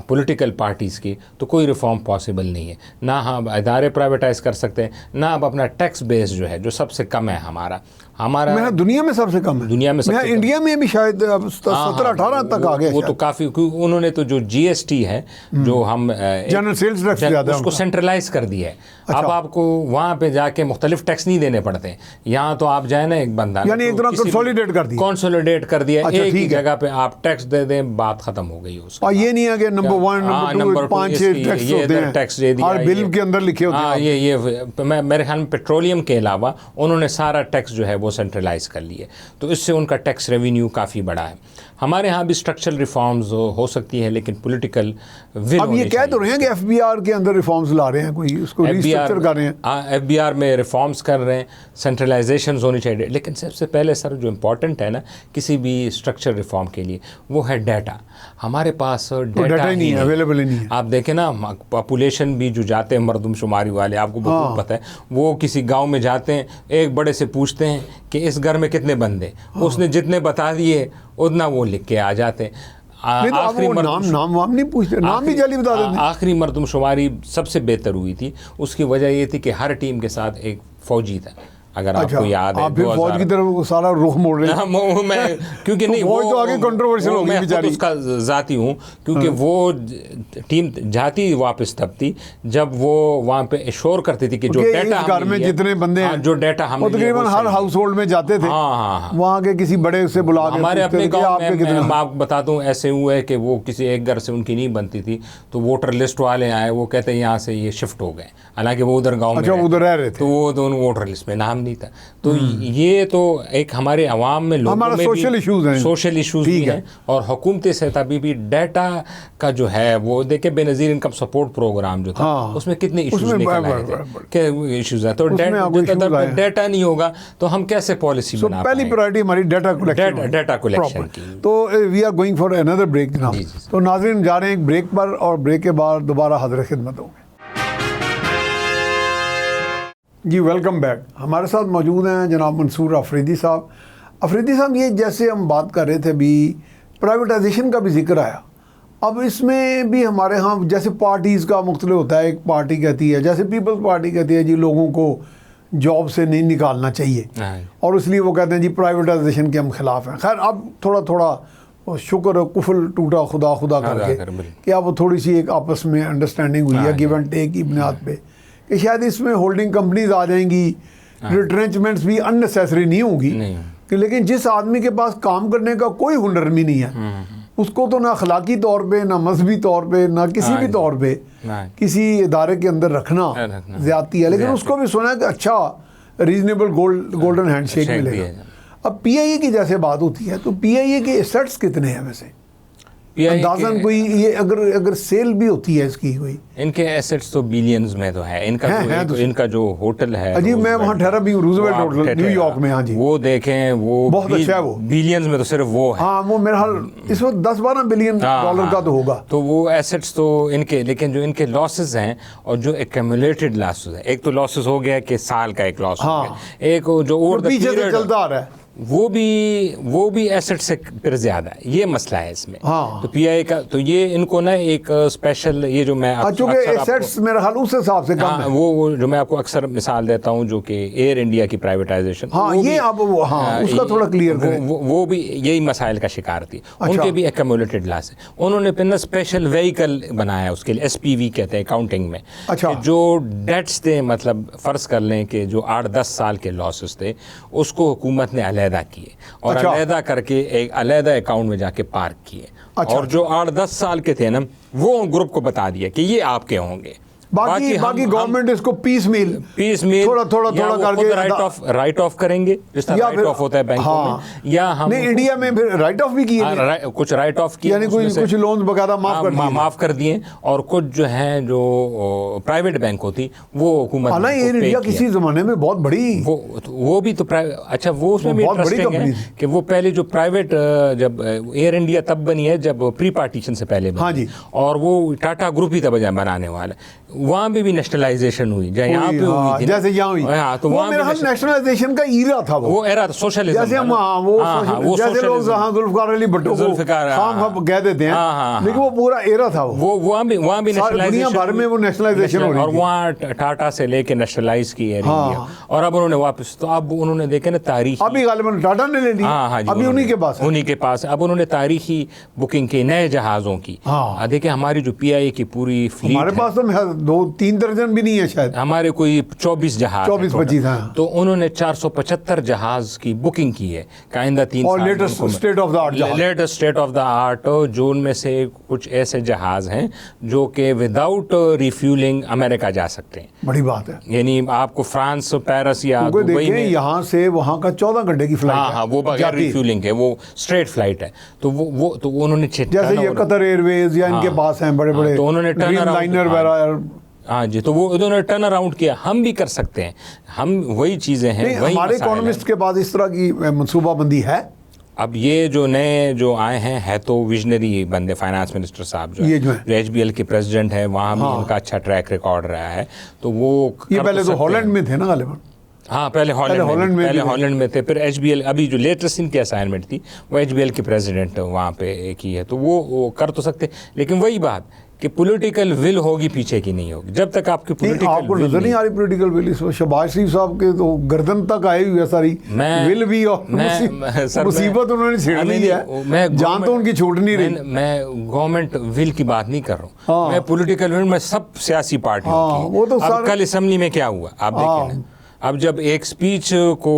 पॉलिटिकल पार्टीज़ की तो कोई रिफॉर्म पॉसिबल नहीं है। ना हम इदारे प्राइवेटाइज कर सकते हैं, ना अब अपना टैक्स बेस जो है जो सबसे कम है हमारा दुनिया में सबसे कम है, दुनिया में सबसे इंडिया में भी शायद 17-18 तक आ गया। वो तो काफ़ी, उन्होंने तो जो GST है जो हम जनरल सेल्स टैक्स उसको सेंट्रलाइज कर दिया है। अच्छा। अब आपको वहाँ पे जाके मुख्तलिफ टैक्स नहीं देने पड़ते हैं। यहाँ तो आप जाए ना एक बंदा, यानी एक तरह कंसोलिडेट कर दिया, एक ही जगह पे आप टैक्स दे दें, बात खत्म हो गई उसकी। और ये नहीं है कि नंबर 1 नंबर 2 5-6 टैक्स होते हैं, टैक्स दे दिया, और बिल के अंदर लिखे होते हैं। ये मेरे ख्याल में पेट्रोलियम के अलावा उन्होंने सारा टैक्स जो है वो सेंट्रलाइज कर लिए, तो इससे उनका टैक्स रेवेन्यू काफ़ी बड़ा है। हमारे यहाँ भी स्ट्रक्चरल रिफॉर्म्स हो सकती है, लेकिन पॉलिटिकल विल। अब ये कह तो रहे हैं कि FBR के अंदर रिफॉर्म्स ला रहे हैं, कोई उसको रीस्ट्रक्चर कर रहे हैं। FBR में रिफॉर्म्स कर रहे हैं, सेंट्रलाइजेशन होनी चाहिए, लेकिन सबसे पहले सर जो इम्पोर्टेंट है ना किसी भी स्ट्रक्चर रिफॉर्म के लिए वो है डाटा। हमारे पास डाटा ही नहीं है, अवेलेबल ही नहीं है। आप देखें ना पॉपुलेशन भी जो जाते हैं मरदमशुमारी वाले, आपको बहुत पता है, वो किसी गांव में जाते हैं, एक बड़े से पूछते हैं कि इस घर में कितने बंदे, उसने जितने बता दिए उतना वो लिख के आ जाते हैं। आखिरी नाम नहीं पूछते, नाम भी जल्दी बता देते हैं। आखिरी मरदमशुमारी सबसे बेहतर हुई थी, उसकी वजह ये थी कि हर टीम के साथ एक फौजी था, अगर आपको याद है। आप फिर फौज की तरफ सारा रुख मोड़ रहे हैं। मैं क्योंकि नहीं वो तो आगे कंट्रोवर्शियल हो गई बेचारी, उसका जाती हूँ, क्योंकि वो टीम जाती वापस तब थी जब वो वहाँ पे एश्योर करती थी कि जो डाटा घर में जितने बंदे हैं, जो डाटा हम तकरीबन हर हाउस होल्ड में जाते थे, वहाँ के किसी बड़े से बुला के हमारे अपने गाँव में मैं आपको बताता हूँ ऐसे हुआ है कि वो किसी एक घर से उनकी नहीं बनती थी, तो वोटर लिस्ट वाले आए, वो कहते हैं यहाँ से ये शिफ्ट हो गए, हालांकि वो उधर गाँव में उधर रह रहे थे, तो वो दोनों वोटर लिस्ट में नाम नहीं था। तो ये तो एक हमारे अवाम में लोगों में सोशल इश्यूज भी हैं, और हुकूमती सतह भी डाटा का जो है वो देखे, बेनज़ीर इनकम सपोर्ट प्रोग्राम जो था उसमें कितने इश्यूज निकल आए थे, क्या इश्यूज है। तो डाटा नहीं होगा तो हम कैसे पॉलिसी बना पाएंगे? पहली प्रायोरिटी हमारी डाटा कलेक्शन की। तो we are going for another break जनाब। तो नाज़रीन जा रहे हैं एक ब्रेक पर, और ब्रेक के बाद दोबारा हाज़िर खिदमत होंगे। जी वेलकम बैक। हमारे साथ मौजूद हैं जनाब मंसूर अफरीदी साहब। अफरीदी साहब, ये जैसे हम बात कर रहे थे भी प्राइवेटाइजेशन का भी जिक्र आया, अब इसमें भी हमारे यहाँ जैसे पार्टीज़ का मुख्तलिफ होता है। एक पार्टी कहती है, जैसे पीपल्स पार्टी कहती है जी लोगों को जॉब से नहीं निकालना चाहिए, और इसलिए वो कहते हैं जी प्राइवेटाइजेशन के हम खिलाफ हैं। खैर अब थोड़ा शुक्र कुफल टूटा खुदा करके कि अब थोड़ी सी एक आपस में अंडरस्टैंडिंग हुई है, गिव एंड टेक की बुनियाद पे, कि शायद इसमें होल्डिंग कंपनीज आ जाएंगी, रिट्रेंचमेंट्स भी अननेसेसरी नहीं होगी, लेकिन जिस आदमी के पास काम करने का कोई हुनर भी नहीं है, उसको तो ना अखलाकी तौर पे, ना मजहबी तौर पे, ना किसी भी तौर पे किसी इदारे के अंदर रखना ज्यादती है। लेकिन उसको भी सुना कि अच्छा रीजनेबल गोल्डन हैंडशेक मिलेगा। अब PIA की जैसे बात होती है, तो PIA के एसेट्स कितने हैं वैसे अंदाज़न कोई, ये अगर सेल भी होती है इसकी कोई? इनके एसेट्स तो बिलियंस में तो है। इनका जो होटल है, अजी मैं वहाँ ठहरा भी हूँ, रूजवेल्ट होटल न्यूयॉर्क में। हाँ जी, वो देखें, वो बहुत अच्छा है, वो बिलियंस में तो सिर्फ वो है। हाँ, वो मेरा हाल इस वक्त 10-12 बिलियन डॉलर का तो होगा। तो वो एसेट्स तो इनके, लेकिन जो इनके लॉसेस हैं और जो एक्यूमुलेटेड लॉसेस हैं, एक तो लॉसेस हो गया कि साल का एक लॉस हो गया, एक जो ओवर द पीछे से चलता आ रहा है, वो भी एसेट से फिर ज़्यादा है, ये मसला है इसमें। हाँ। तो पीआई का तो ये इनको ना एक स्पेशल, ये जो मैं चूँकि एसेट्स मेरे ख्याल उस हिसाब से कम है। वो जो मैं आपको अक्सर मिसाल देता हूँ, जो कि एयर इंडिया की प्राइवेटाइजेशन, हाँ, ये अब उसका थोड़ा क्लियर करें। वो भी यही मसाइल का शिकार थी। उनके भी एक्यूमुलेटेड लॉस है। उन्होंने फिर ना स्पेशल व्हीकल बनाया उसके लिए, SPV कहते हैं अकाउंटिंग में। अच्छा। जो डेट्स थे, मतलब फ़र्ज़ कर लें कि जो 8-10 साल के लॉसेस थे, उसको हुकूमत ने अलहदा किए और अलहदा करके एक अलहदा अकाउंट में जाके पार्क किए। और जो 8-10 साल के थे ना, वो ग्रुप को बता दिया कि ये आपके होंगे। बाकी गवर्नमेंट इसको पीस मील थोड़ा करके राइट ऑफ करेंगे, जिस तरह राइट ऑफ होता है बैंकों में, या हम नहीं, इंडिया में फिर राइट ऑफ भी किए, कुछ राइट ऑफ किए, यानी कुछ लोन्स वगैरह माफ कर दिए, और कुछ जो हैं जो प्राइवेट बैंक होती वो हुकूमत ने एयर इंडिया किसी जमाने में बहुत बड़ी, वो भी तो अच्छा, वो उसमें भी इंटरेस्टिंग है कि वो पहले जो प्राइवेट, जब एयर इंडिया तब बनी है जब प्री पार्टीशन से पहले बनी, और वो टाटा ग्रुप ही तब बनाने वाला, वहाँ भी नेशनलाइजेशन हुई, यहाँ पे हुई थी, जैसे यहाँ हुई। हाँ, तो वहाँ मेरा नेशनलाइजेशन का ईरा था, वो एरा था सोशलिज्म, जैसे हम जैसे लोग जुल्फिकार अली भुट्टो को खाम कह देते हैं, लेकिन वो पूरा एरा था। वो वहाँ भी दुनिया भर में वो नेशनलाइजेशन हो रही थी, और वहाँ टाटा से लेके नेशनलाइज की एयर इंडिया, और अब उन्होंने वापस, तो अब उन्होंने देखे ना तारीख, अभी गालिबन टाटा ने ले ली, अभी उन्हीं के पास, अब उन्होंने तारीखी बुकिंग की नए जहाजों की। देखिए हमारी जो PIA की पूरी फ्लीट, हमारे पास तो 2-3 दर्जन भी नहीं है शायद, हमारे कोई 24 जहाज, 24-25, तो उन्होंने 475 जहाज की बुकिंग की है आइंदा 3 साल। Latest state of the art, जो उनमें से कुछ ऐसे जहाज हैं जो कि विदाउट रिफ्यूलिंग अमेरिका जा सकते हैं। बड़ी बात है, यानी आपको फ्रांस, पेरिस या दुबई में यहाँ से वहाँ का 14 घंटे की फ्लाइट, हाँ, वो बगैर रिफ्यूलिंग है, वो स्ट्रेट फ्लाइट है। तो वो तो उन्होंने जैसे ये कतर एयरवेज या इनके पास हैं बड़े बड़े, तो उन्होंने लाइनर वगैरह, हाँ जी, तो वो उन्होंने टर्न अराउंड किया। हम भी कर सकते हैं, हम वही चीज़ें हैं, वही हमारे इकोनॉमिस्ट के पास इस तरह की मंसूबाबंदी है। अब ये जो नए जो आए हैं है तो विजनरी बंदे, फाइनेंस मिनिस्टर साहब जो HBL के प्रेसिडेंट है, वहाँ भी इनका अच्छा ट्रैक रिकॉर्ड रहा है। तो वो ये पहले तो हॉलैंड में थे ना गालिबन, हाँ पहले हॉलैंड में थे, फिर HBL अभी जो लेटेस्ट इनकी असाइनमेंट थी वो HBL के प्रेसिडेंट वहाँ पे की है, तो वो कर तो सकते, लेकिन वही बात कि पॉलिटिकल विल होगी, पीछे की नहीं होगी। जब तक आपकी पॉलिटिकल आपको नजर नहीं आ रही पॉलिटिकल विल, इसमें शहबाज शरीफ साहब के तो गर्दन तक आई हुई है सारी विल भी, और मुसीबत उन्होंने छेड़ ली है, मैं जान तो उनकी छूट नहीं रही। मैं गवर्नमेंट विल की बात नहीं कर रहा हूँ, मैं पॉलिटिकल विल में सब सियासी पार्टियों की। वो तो कल असेंबली में क्या हुआ आप देखिए ना, अब जब एक स्पीच को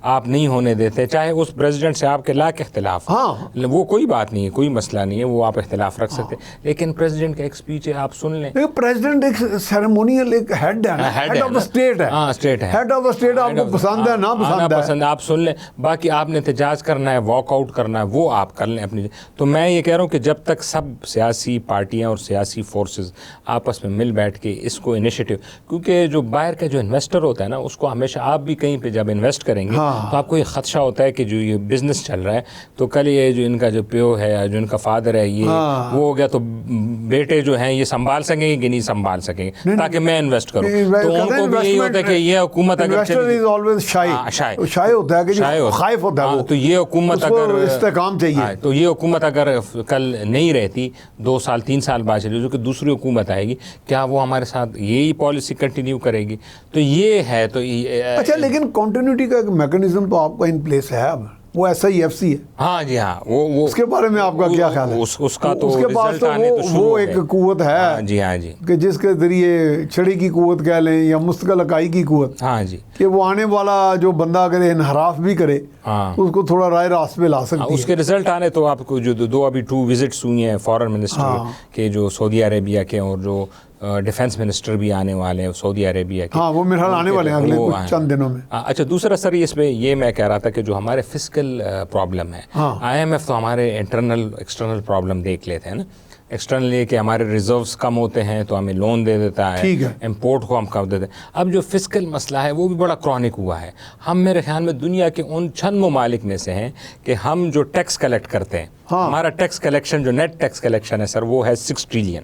आप नहीं होने देते, चाहे उस प्रेसिडेंट से आपके लाख इख्तिलाफ, वो कोई बात नहीं है, कोई मसला नहीं है, वो आप इख्तिलाफ रख सकते, लेकिन प्रेसिडेंट का एक स्पीच है, आप सुन लें। प्रेसिडेंट एक सेरेमोनियल एक हेड है, हेड ऑफ द स्टेट है, हाँ स्टेट है, हेड ऑफ द स्टेट, आपको पसंद है ना पसंद है, आप सुन लें, बाकी आपने एहतजाज करना है, वॉकआउट करना है, वो आप कर लें अपनी। तो मैं ये कह रहा हूँ कि जब तक सब सियासी पार्टियाँ और सियासी फोर्सेज आपस में मिल बैठ के इसको इनिशिएटिव, क्योंकि जो बाहर का जो इन्वेस्टर होता है ना, उसको हमेशा, आप भी कहीं पे जब इन्वेस्ट करेंगे तो आपको ये खदशा होता है कि जो ये बिजनेस चल रहा है, तो कल ये जो इनका जो प्यो है, जो इनका फादर है, ये वो हो गया, तो बेटे जो हैं ये संभाल सकेंगे कि नहीं संभाल सकेंगे, ताकि मैं इन्वेस्ट करूं। तो उनको भी यही होता है कि ये हुकूमत अगर शाय होता है कि खाइफ होता है, तो ये हुकूमत अगर इस्तेकाम चाहिए, तो ये हुकूमत अगर कल नहीं रहती, 2 साल 3 साल बाद चली, जो कि दूसरी हुकूमत आएगी, क्या वो हमारे साथ यही पॉलिसी कंटिन्यू करेगी? तो ये है, तो अच्छा, लेकिन कॉन्टिन्यूटी का एक मैकेनिज्म तो आपका इन प्लेस है, अब वो SIFC है। हाँ जी, हाँ, वो उसके बारे में आपका क्या ख्याल है? उसका तो उसके पास तो वो एक कुव्वत है। हाँ जी, हाँ जी, कि जिसके जरिए छड़ी की कुव्वत कह लें या मुस्तकिल इकाई की कुव्वत, हाँ जी, कि वो आने वाला जो बंदा अगर इनहराफ भी करे, हाँ, तो उसको थोड़ा राय रास्त पे ला सकती है। उसके रिजल्ट आने तो आपको जो 2 विजिट्स हुई हैं फॉरेन मिनिस्टर के, जो सऊदी अरेबिया के, और जो डिफेंस मिनिस्टर भी आने वाले हैं सऊदी अरेबिया के, हाँ, वो मेरे ख्याल आने वाले हैं अगले कुछ चंद दिनों में। अच्छा, दूसरा सर इसमें ये मैं कह रहा था कि जो हमारे फिस्कल प्रॉब्लम है, IMF तो हमारे इंटरनल एक्सटर्नल प्रॉब्लम देख लेते हैं ना, एक्सटर्नल ये कि हमारे रिजर्व्स कम होते हैं तो हमें लोन दे देता है, इंपोर्ट को हम कम देते हैं। अब जो फिस्कल मसला है वो भी बड़ा क्रॉनिक हुआ है। हम मेरे ख्याल में दुनिया के उन चंद ममालिक में से हैं कि हम जो टैक्स कलेक्ट करते हैं, हमारा टैक्स कलेक्शन, जो नेट टैक्स कलेक्शन है सर, वो है 6 ट्रिलियन,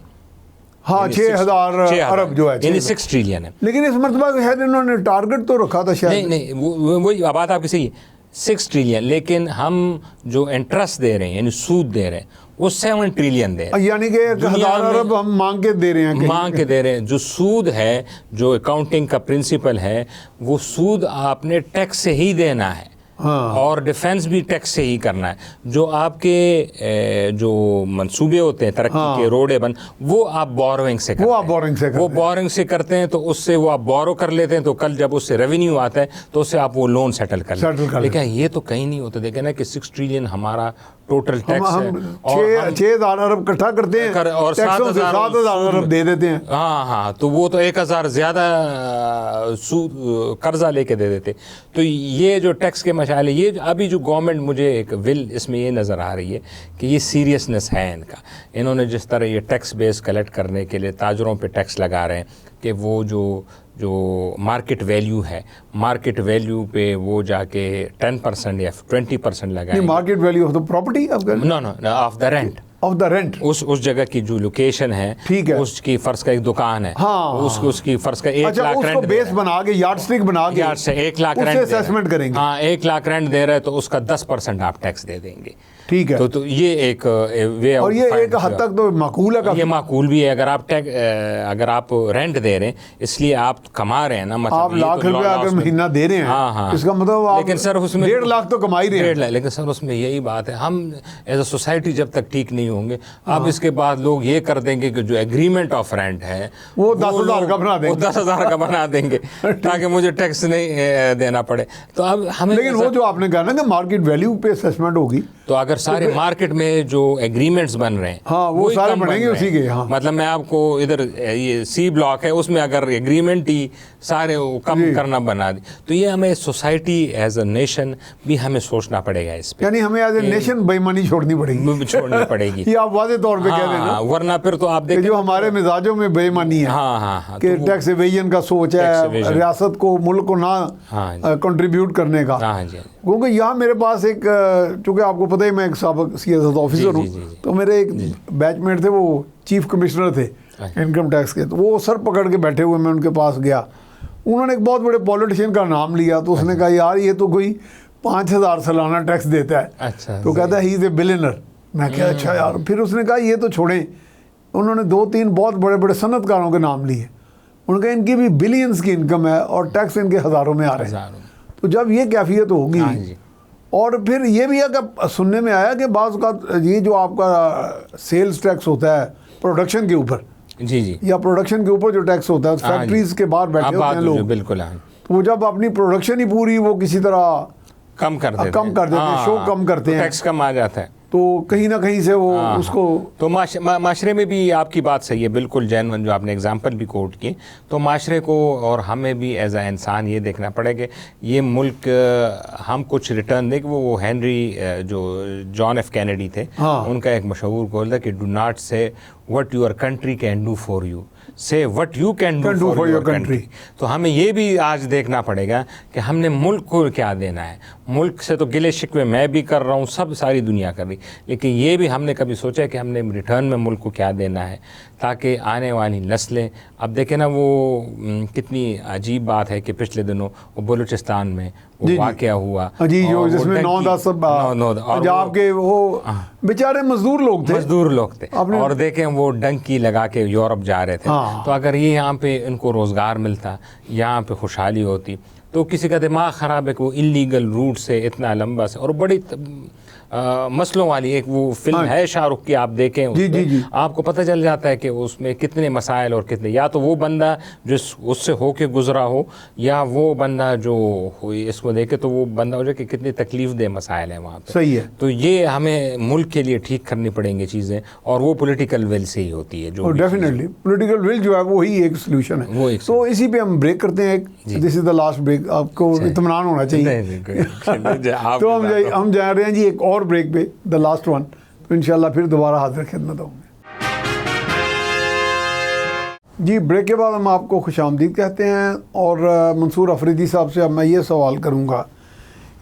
हाँ, 6,000 अरब जो है, यानी 6 ट्रिलियन है। लेकिन इस मरतबा शायद इन्होंने टारगेट तो रखा था शायद। नहीं, वही बात आपकी सही है, 6 ट्रिलियन, लेकिन हम जो इंटरेस्ट दे रहे हैं यानी सूद दे रहे हैं वो 7 ट्रिलियन दे रहे हैं। यानी कि 1000 अरब हम मांग के दे रहे हैं, मांग के दे रहे हैं। जो सूद है, जो अकाउंटिंग का प्रिंसिपल है, वो सूद आपने टैक्स से ही देना है। हाँ। और डिफेंस भी टैक्स से ही करना है। जो आपके जो मंसूबे होते हैं तरक्की के, रोडे बन, वो आप बोरोइंग से करते हैं। वो बोरोइंग से करते हैं, तो उससे वो आप बोरो कर लेते हैं, तो कल जब उससे रेवेन्यू आता है तो उससे आप वो लोन सेटल कर लेते हैं। लेकिन ये तो कहीं नहीं होता। देखें ना कि 6 ट्रिलियन हमारा टोटल टैक्स है, और 6000 अरब इकट्ठा करते हैं और 7,000 अरब दे देते हैं। हाँ, तो वो तो 1000 ज़्यादा कर्जा लेके दे देते। तो ये जो टैक्स के मशाले, ये अभी जो गवर्नमेंट, मुझे एक विल इसमें ये नज़र आ रही है कि ये सीरियसनेस है इनका। इन्होंने जिस तरह ये टैक्स बेस कलेक्ट करने के लिए ताजरों पे टैक्स लगा रहे हैं कि वो जो मार्केट वैल्यू है, मार्केट वैल्यू पे वो जाके 10% या 20% लगाएंगे। Market value of the property? No, of the rent. Of the rent, उस जगह की जो लोकेशन है, ठीक है, उसकी फर्ज का एक दुकान है, हाँ, उसकी फर्ज का 1 लाख रेंट बेस बना के, यार्ड स्टिक बना के, यार्ड से 1 लाख रेंट असेसमेंट करेंगे। हाँ, 1 लाख रेंट दे रहे हैं तो उसका 10% आप टैक्स दे देंगे। ठीक है। तो ये एक वे, और ये एक हद तक तो माकूल है। ये माकूल भी है। अगर आप रेंट दे रहे हैं, इसलिए आप कमा रहे हैं ना, मतलब आप लाख रुपए अगर महीना दे रहे हैं, हाँ, इसका मतलब आप, लेकिन सर उसमें 1.5 लाख तो कमा ही रहे हैं। 1.5 लाख, लेकिन सर उसमें यही बात है, हम एज अ सोसाइटी जब तक ठीक नहीं होंगे, अब इसके बाद लोग ये कर देंगे कि जो एग्रीमेंट ऑफ रेंट है वो 10,000 का बना देंगे, 10,000 का बना देंगे ताकि मुझे टैक्स नहीं देना पड़े। तो अब हमें, लेकिन वो जो आपने कहा ना कि मार्केट वैल्यू पे असेसमेंट होगी, तो अगर सारे मार्केट में जो एग्रीमेंट्स बन रहे हैं, हाँ, वो सारे बनेंगे उसी के। हाँ, मतलब मैं आपको इधर ये सी ब्लॉक है, उसमें अगर एग्रीमेंट ही सारे कम करना बना दी, तो ये हमें सोसाइटी एज अ नेशन भी हमें सोचना पड़ेगा इस पे। यानी हमें एज ए नेशन बेईमानी छोड़नी पड़ेगी। ये आप वादे तौर पे कह देना, वरना फिर तो आप देखिए जो हमारे मिजाजों में बेईमानी है। हाँ, कि टैक्स एवेजन का सोच है, रियासत को, मुल्क को ना कंट्रीब्यूट करने का। क्योंकि यहाँ मेरे पास एक, चूँकि आपको पता ही मैं एक साबिक CSS ऑफिसर हूँ, तो मेरे एक बैचमेट थे, वो चीफ कमिश्नर थे इनकम टैक्स के। तो वो सर पकड़ के बैठे हुए, मैं उनके पास गया, उन्होंने एक बहुत बड़े पॉलिटिशियन का नाम लिया, तो उसने कहा यार ये तो कोई 5,000 सालाना टैक्स देता है। अच्छा, तो कहता है ही इज़ ए बिलियनर। मैं क्या, अच्छा यार। फिर उसने कहा ये तो छोड़ें, उन्होंने 2-3 बहुत बड़े बड़े सनतकारों के नाम लिए, उन्होंने कहा इनकी भी बिलियंस की इनकम है और टैक्स इनके हज़ारों में आ रहे हैं। तो जब ये कैफियत होगी, और फिर ये भी है कि सुनने में आया कि बाज़ का ये जो आपका सेल्स टैक्स होता है प्रोडक्शन के ऊपर, जी, या प्रोडक्शन के ऊपर जो टैक्स होता है, फैक्ट्रीज के बाहर बैठे होते हैं लोग, बिल्कुल, तो वो जब अपनी प्रोडक्शन ही पूरी वो किसी तरह कम कर देते हैं, शो कम करते हैं, टैक्स कम आ जाता है, तो कहीं ना कहीं से वो उसको, तो माशरे में भी आपकी बात सही है, बिल्कुल जैन, जो आपने एग्जांपल भी कोट किए। तो माशरे को और हमें भी एज अ इंसान ये देखना पड़ेगा कि ये मुल्क हम कुछ रिटर्न दें। वो हेनरी, जो जॉन एफ कैनेडी थे, उनका एक मशहूर कॉल था कि do not say what your country can do for you, say what you can do for your country. तो हमें ये भी आज देखना पड़ेगा कि हमने मुल्क को क्या देना है। मुल्क से तो गिले शिकवे मैं भी कर रहा हूँ, सब सारी दुनिया कर रही, लेकिन ये भी हमने कभी सोचा है कि हमने रिटर्न में मुल्क को क्या देना है, ताकि आने वाली नस्लें, अब देखें ना वो कितनी अजीब बात है कि पिछले दिनों वो बलूचिस्तान में वो वाक़या हुआ जी, जो जिसमें 9-10 पंजाब के वो बेचारे मजदूर लोग थे और देखें वो डंकी लगा के यूरोप जा रहे थे। तो अगर ये यहाँ पे इनको रोज़गार मिलता, यहाँ पे खुशहाली होती, तो किसी का दिमाग ख़राब है कि वो इलीगल रूट से इतना लंबा से, और बड़ी मसलों वाली एक वो फिल्म है शाहरुख की, आप देखें जी। आपको पता चल जाता है कि उसमें कितने मसाइल और कितने, या तो वो बंदा जो उससे होके गुजरा हो, या वो बंदा जो इसको देखे तो वो बंदा हो जाए कि कितनी तकलीफ दे मसाइल है वहाँ पे। सही है। तो ये हमें मुल्क के लिए ठीक करनी पड़ेंगी चीज़ें, और वो पॉलिटिकल विल से ही होती है। जो डेफिनेटली पॉलिटिकल विल जो है वो ही एक सोल्यूशन है। तो इसी पे हम ब्रेक करते हैं, this is the last break. आपको इत्मीनान होना चाहिए। तो हम जा रहे हैं जी एक और ब्रेक पे, द लास्ट वन। तो इंशाल्लाह फिर दोबारा हाजिर खिदमत होंगे जी। ब्रेक के बाद हम आपको खुशामदीद कहते हैं, और मंसूर अफरीदी साहब से अब मैं ये सवाल करूँगा,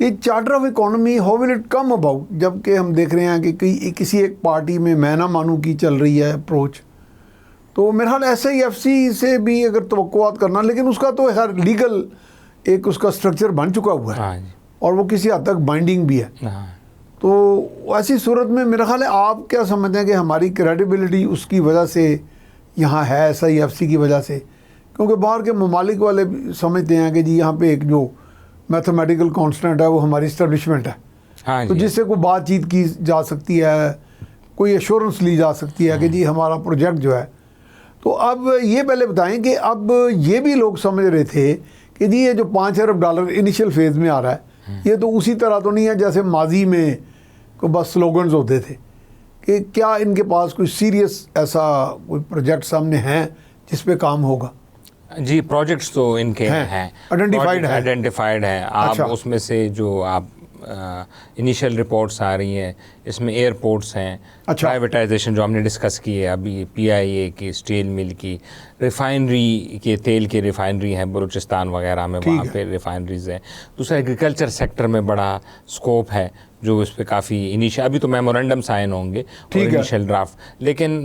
ये charter of economy how will it come about, जबकि हम देख रहे हैं कि किसी एक पार्टी में मैं ना मानू की चल रही है अप्रोच। तो मेरा ख्याल ऐसे ही FC से भी अगर तवक्कुआत करना, लेकिन उसका तो हर लीगल एक उसका स्ट्रक्चर बन चुका हुआ है। और वो किसी हद तक बाइंडिंग भी है। तो ऐसी सूरत में मेरा ख्याल है आप क्या समझते हैं कि हमारी क्रेडिबिलिटी उसकी वजह से यहाँ है SIFC की वजह से? क्योंकि बाहर के ममालिक वाले समझते हैं कि जी यहाँ पे एक जो मैथमेटिकल कांस्टेंट है वो हमारी इस्टेब्लिशमेंट है। हाँ तो जिससे कोई बातचीत की जा सकती है, कोई एश्योरेंस ली जा सकती है कि जी हमारा प्रोजेक्ट जो है। तो अब ये पहले बताएं कि अब ये भी लोग समझ रहे थे कि जी ये जो $5 अरब इनिशियल फेज़ में आ रहा है ये तो उसी तरह तो नहीं है जैसे माजी में को बस स्लोगन्स होते थे, कि क्या इनके पास कोई सीरियस ऐसा कोई प्रोजेक्ट सामने हैं जिस पे काम होगा? जी, प्रोजेक्ट्स तो इनके हैं, आइडेंटिफाइड है। आप अच्छा। उसमें से जो आप इनिशियल रिपोर्ट्स आ रही हैं इसमें एयरपोर्ट्स हैं, अच्छा। प्राइवेटाइजेशन जो हमने डिस्कस की है अभी, PIA की, स्टील मिल की, रिफाइनरी के, तेल की रिफाइनरी है बलूचिस्तान वगैरह में, वहाँ पे रिफाइनरीज हैं। दूसरा एग्रीकल्चर सेक्टर में बड़ा स्कोप है जो इस पर काफ़ी इनिशियल, अभी तो मेमोरेंडम साइन होंगे और इनिशियल ड्राफ्ट, लेकिन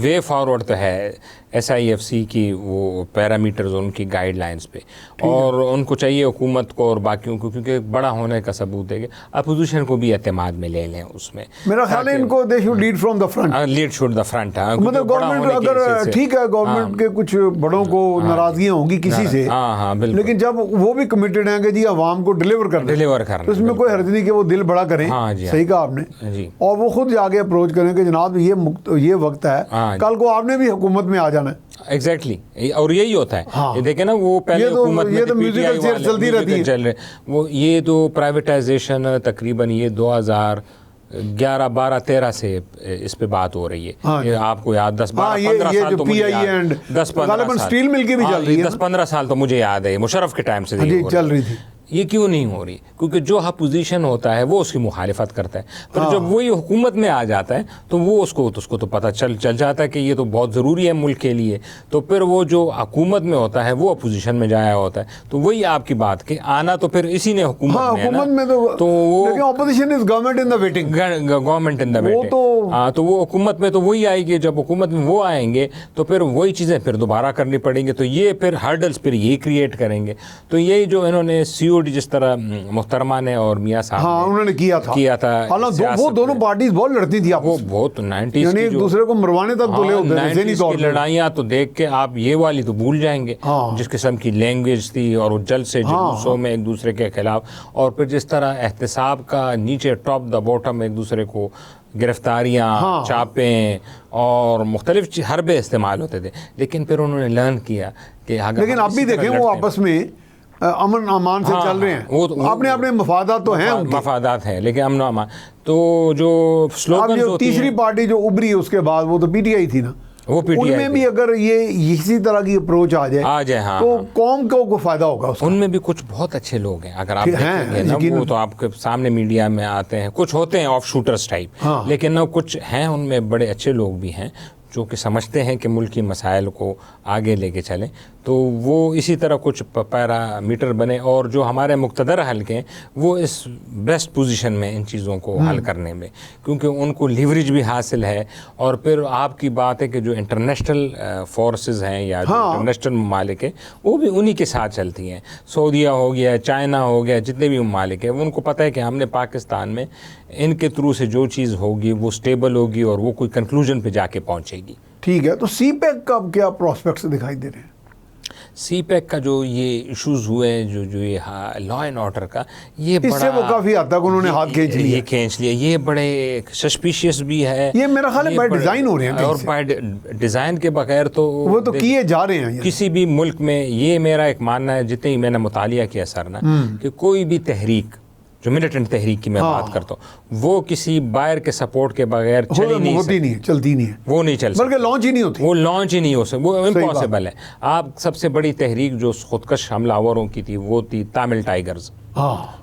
वे फॉरवर्ड तो है SIFC की वो पैरामीटर्स उनकी गाइडलाइंस पे, और उनको चाहिए हुकूमत को और बाकियों को, क्योंकि बड़ा होने का सबूत है कि अपोजिशन को भी एतमाद में ले लें उसमें। मेरा ख्याल है इनको they should lead from the front, lead should the front. मतलब गवर्नमेंट अगर ठीक है, गवर्नमेंट के कुछ बड़ों को नाराजगियां होंगी किसी से, बिल्कुल, लेकिन जब वो भी कमिटेड हैं कि जी आवाम को डिलीवर करना, तो इसमें कोई हर्ज नहीं कि वो दिल बड़ा करें। सही कहा आपने जी। और वो खुद जाके अप्रोच करें कि जनाब ये वक्त है, कल को आपने भी हुकूमत में आ जाना है। एग्जैक्टली, और यही होता है। ये देखे ना, वो पहले हुकूमत में तो म्यूजिकल चेयर चलती रहती है, चल रहे वो, ये तो प्राइवेटाइजेशन तकरीबन ये 2011, 12, 13 से इस पे बात हो रही है। ये आपको याद 10-15 साल तो मुझे याद, 10-15 साल स्टील मिल की भी चल रही है, 10-15 साल तो मुझे याद है, मुशर्रफ के टाइम से चल रही थी। ये क्यों नहीं हो रही? क्योंकि जो अपोजिशन होता है वो उसकी मुखालिफत करता है, पर जब वही हुकूमत में आ जाता है तो वो उसको तो पता चल जाता है कि ये तो बहुत ज़रूरी है मुल्क के लिए, तो फिर वो जो हुकूमत में होता है वो अपोजिशन में जाया होता है। तो वही आपकी बात कि आना तो फिर इसी ने हुकूमत में तो वो opposition is government in the waiting, government in the waiting. हाँ, तो वो हुकूमत में तो वही आएगी, जब हुकूमत में वो आएंगे तो फिर वही चीज़ें फिर दोबारा करनी पड़ेंगी, तो ये फिर हर्डल्स फिर ये क्रिएट करेंगे। तो यही जो इन्होंने COD जिस तरह मुहतरमा ने और मियाँ साहब उन्होंने किया था। हालांकि वो दोनों पार्टीज बहुत लड़ती थी, वो बहुत 90s यानी एक दूसरे को मरवाने तक तो ले होते थे। 90s की लड़ाइयाँ तो देख के आप ये वाली तो भूल जाएंगे, जिस किस्म की लैंग्वेज थी और वो जल से जुलूसों में एक दूसरे के खिलाफ, और फिर जिस तरह एहतसाब का नीचे टॉप द बॉटम एक दूसरे को गिरफ्तारियाँ, चापें और मुख्तलिफ हरबे इस्तेमाल होते थे। लेकिन फिर उन्होंने लर्न किया कि लेकिन अब भी देखें वो आपस में अमन अमान से चल रहे हैं, वो अपने अपने मफादात तो हैं, मफादात हैं, लेकिन अमन अमान तो जो स्लोगन जो तीसरी पार्टी जो उभरी उसके बाद वो तो PTI थी ना, वो PTI उनमें भी अगर ये इसी तरह की अप्रोच आ जाए हाँ, तो कौम को फायदा होगा उसका। उनमें भी कुछ बहुत अच्छे लोग हैं, अगर आप देखेंगे ना, वो तो आपके सामने मीडिया में आते हैं, कुछ होते हैं ऑफ शूटर्स टाइप, लेकिन ना कुछ हैं उनमें बड़े अच्छे लोग भी हैं जो कि समझते हैं कि मुल्क की मसाइल को आगे लेके चलें। तो वो इसी तरह कुछ पैरामीटर बने, और जो हमारे मुक़्तदर हल्के हैं वो इस बेस्ट पोजीशन में इन चीज़ों को हल करने में, क्योंकि उनको लीवरेज भी हासिल है। और फिर आपकी बात है कि जो इंटरनेशनल फोर्सेस हैं या जो इंटरनेशनल ममालिक हैं वो भी उन्हीं के साथ चलती हैं। सऊदीया हो गया, चाइना हो गया, जितने भी ममालिक हैं, उनको पता है कि हमने पाकिस्तान में इनके थ्रू से जो चीज़ होगी वो स्टेबल होगी और वो कोई कंक्लूजन पे जाके पहुँचेगी। ठीक है, तो CPEC का क्या प्रोस्पेक्ट्स दिखाई दे रहे हैं? CPEC का जो ये इश्यूज हुए, जो ये लॉ एंड ऑर्डर का, ये इससे वो काफ़ी हद तक उन्होंने हाथ खींच लिया, ये बड़े सस्पिशियस भी है। ये मेरा ख्याल है बाय डिज़ाइन हो रहे हैं, और बाय डिज़ाइन के बगैर तो वो तो किए जा रहे हैं किसी भी मुल्क में। ये मेरा एक मानना है, जितने ही मैंने मुतालिया किया सर ना, कि कोई भी तहरीक जो मिलिटेंट तहरीक की मैं बात करता हूँ, वो किसी बायर के सपोर्ट के बगैर चलती नहीं है, वो नहीं चल सकती, बल्कि लॉन्च ही नहीं होती, वो लॉन्च ही नहीं हो सकती, वो इम्पॉसिबल है। आप सबसे बड़ी तहरीक जो खुदकश हमलावरों की थी वो थी तमिल टाइगर्स।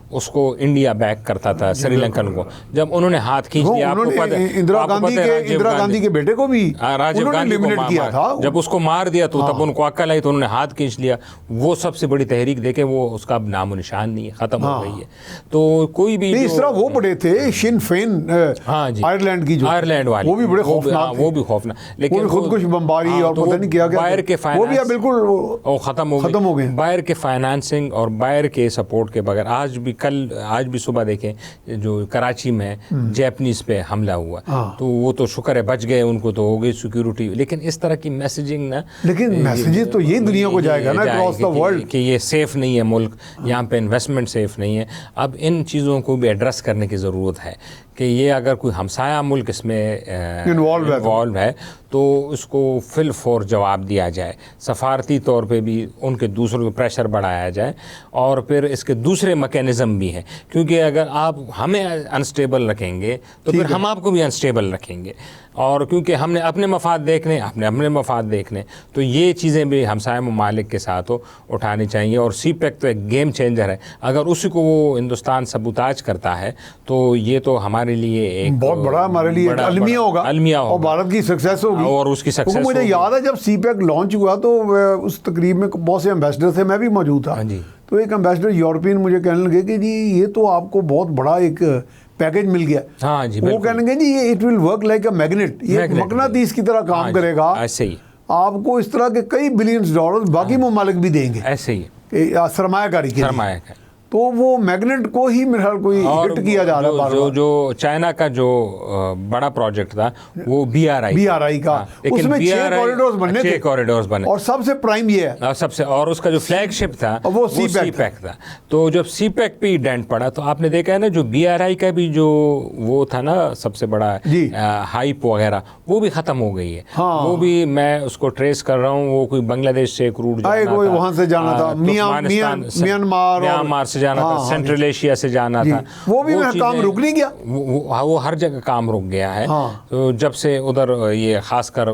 उसको इंडिया बैक करता था श्रीलंकन को, जब उन्होंने हाथ खींच लिया, आपको पता है इंदिरा गांधी के बेटे को भी राजीव गांधी को किया था, जब उसको मार दिया तो तब उनको अक्ल आई तो उन्होंने हाथ खींच लिया। वो सबसे बड़ी तहरीक देखे, वो उसका अब नामो निशान नहीं है, खत्म हो गई है। तो कोई भी इस तरह वो बड़े थे शिन फेन, आयरलैंड की, जो आयरलैंड वाली, वो भी बड़े खौफनाक, वो भी खौफनाक, लेकिन खुदकुश बमबारी और पता नहीं क्या बायर के वो भी बिल्कुल खत्म हो गए। बायर के फाइनेंसिंग और बायर के सपोर्ट के बगैर आज भी कल आज भी सुबह देखें जो कराची में जैपनीज पे हमला हुआ, तो वो तो शुक्र है बच गए, उनको तो हो गई सिक्योरिटी। लेकिन इस तरह की मैसेजिंग ना, लेकिन मैसेजेस तो ये दुनिया को जाएगा ना अक्रॉस द वर्ल्ड कि ये सेफ नहीं है मुल्क, यहाँ पे इन्वेस्टमेंट सेफ नहीं है। अब इन चीज़ों को भी एड्रेस करने की ज़रूरत है कि ये अगर कोई हमसाया मुल्क इसमें इन्वॉल्व है तो उसको फिल फॉर जवाब दिया जाए, सफारती तौर पे भी उनके दूसरों को प्रेशर बढ़ाया जाए। और फिर इसके दूसरे मैकेनिज़्म भी हैं, क्योंकि अगर आप हमें अनस्टेबल रखेंगे तो फिर हम आपको भी अनस्टेबल रखेंगे। और क्योंकि हमने अपने मफाद देखने, अपने मफाद देखने, तो ये चीज़ें भी हमसाया ममालिक के साथ उठानी चाहिए। और सीपेक तो एक गेम चेंजर है, अगर उसी को वो हिंदुस्तान सबूताज करता है तो ये तो हमारे लिए एक बहुत बड़ा, हमारे लिए अलमिया होगा और भारत की सक्सेस होगी और उसकी सक्सेस। मुझे याद है जब सीपेक लॉन्च हुआ तो उस तकरीब में बहुत से एम्बेसडर थे, मैं भी मौजूद था। तो एक एम्बेसडर यूरोपियन मुझे कहने लगे कि जी ये तो आपको बहुत बड़ा एक पैकेज मिल गया। हाँ जी, वो कहने लगे जी ये it will work like a magnet, ये मकनातीस की तरह काम करेगा, ऐसे ही आपको इस तरह के कई बिलियंस डॉलर बाकी ममालिक भी देंगे, ऐसे ही सरमायाकारी के लिए। तो वो मैग्नेट को ही मेरे ख्याल कोई हिट किया जा रहा है बार बार। जो चाइना का जो बड़ा प्रोजेक्ट था वो BRI का, उसमें 6 कॉरिडोर्स बनने थे, 6 कॉरिडोर्स बने, और सबसे प्राइम ये है सबसे, और उसका जो फ्लैगशिप था वो सीपेक था। तो जब सीपेक पे डेंट पड़ा तो आपने देखा है ना, जो BRI का भी जो वो था ना सबसे बड़ा हाइप वगैरह, वो भी खत्म हो गई है। वो भी मैं उसको ट्रेस कर रहा हूँ, वो कोई बांग्लादेश से एक रूट वहां से जाना था, म्यांमार से जाना था, सेंट्रल एशिया से जाना था, वो भी काम रुक नहीं गया, वो हर जगह काम रुक गया है। तो जब से उधर ये खासकर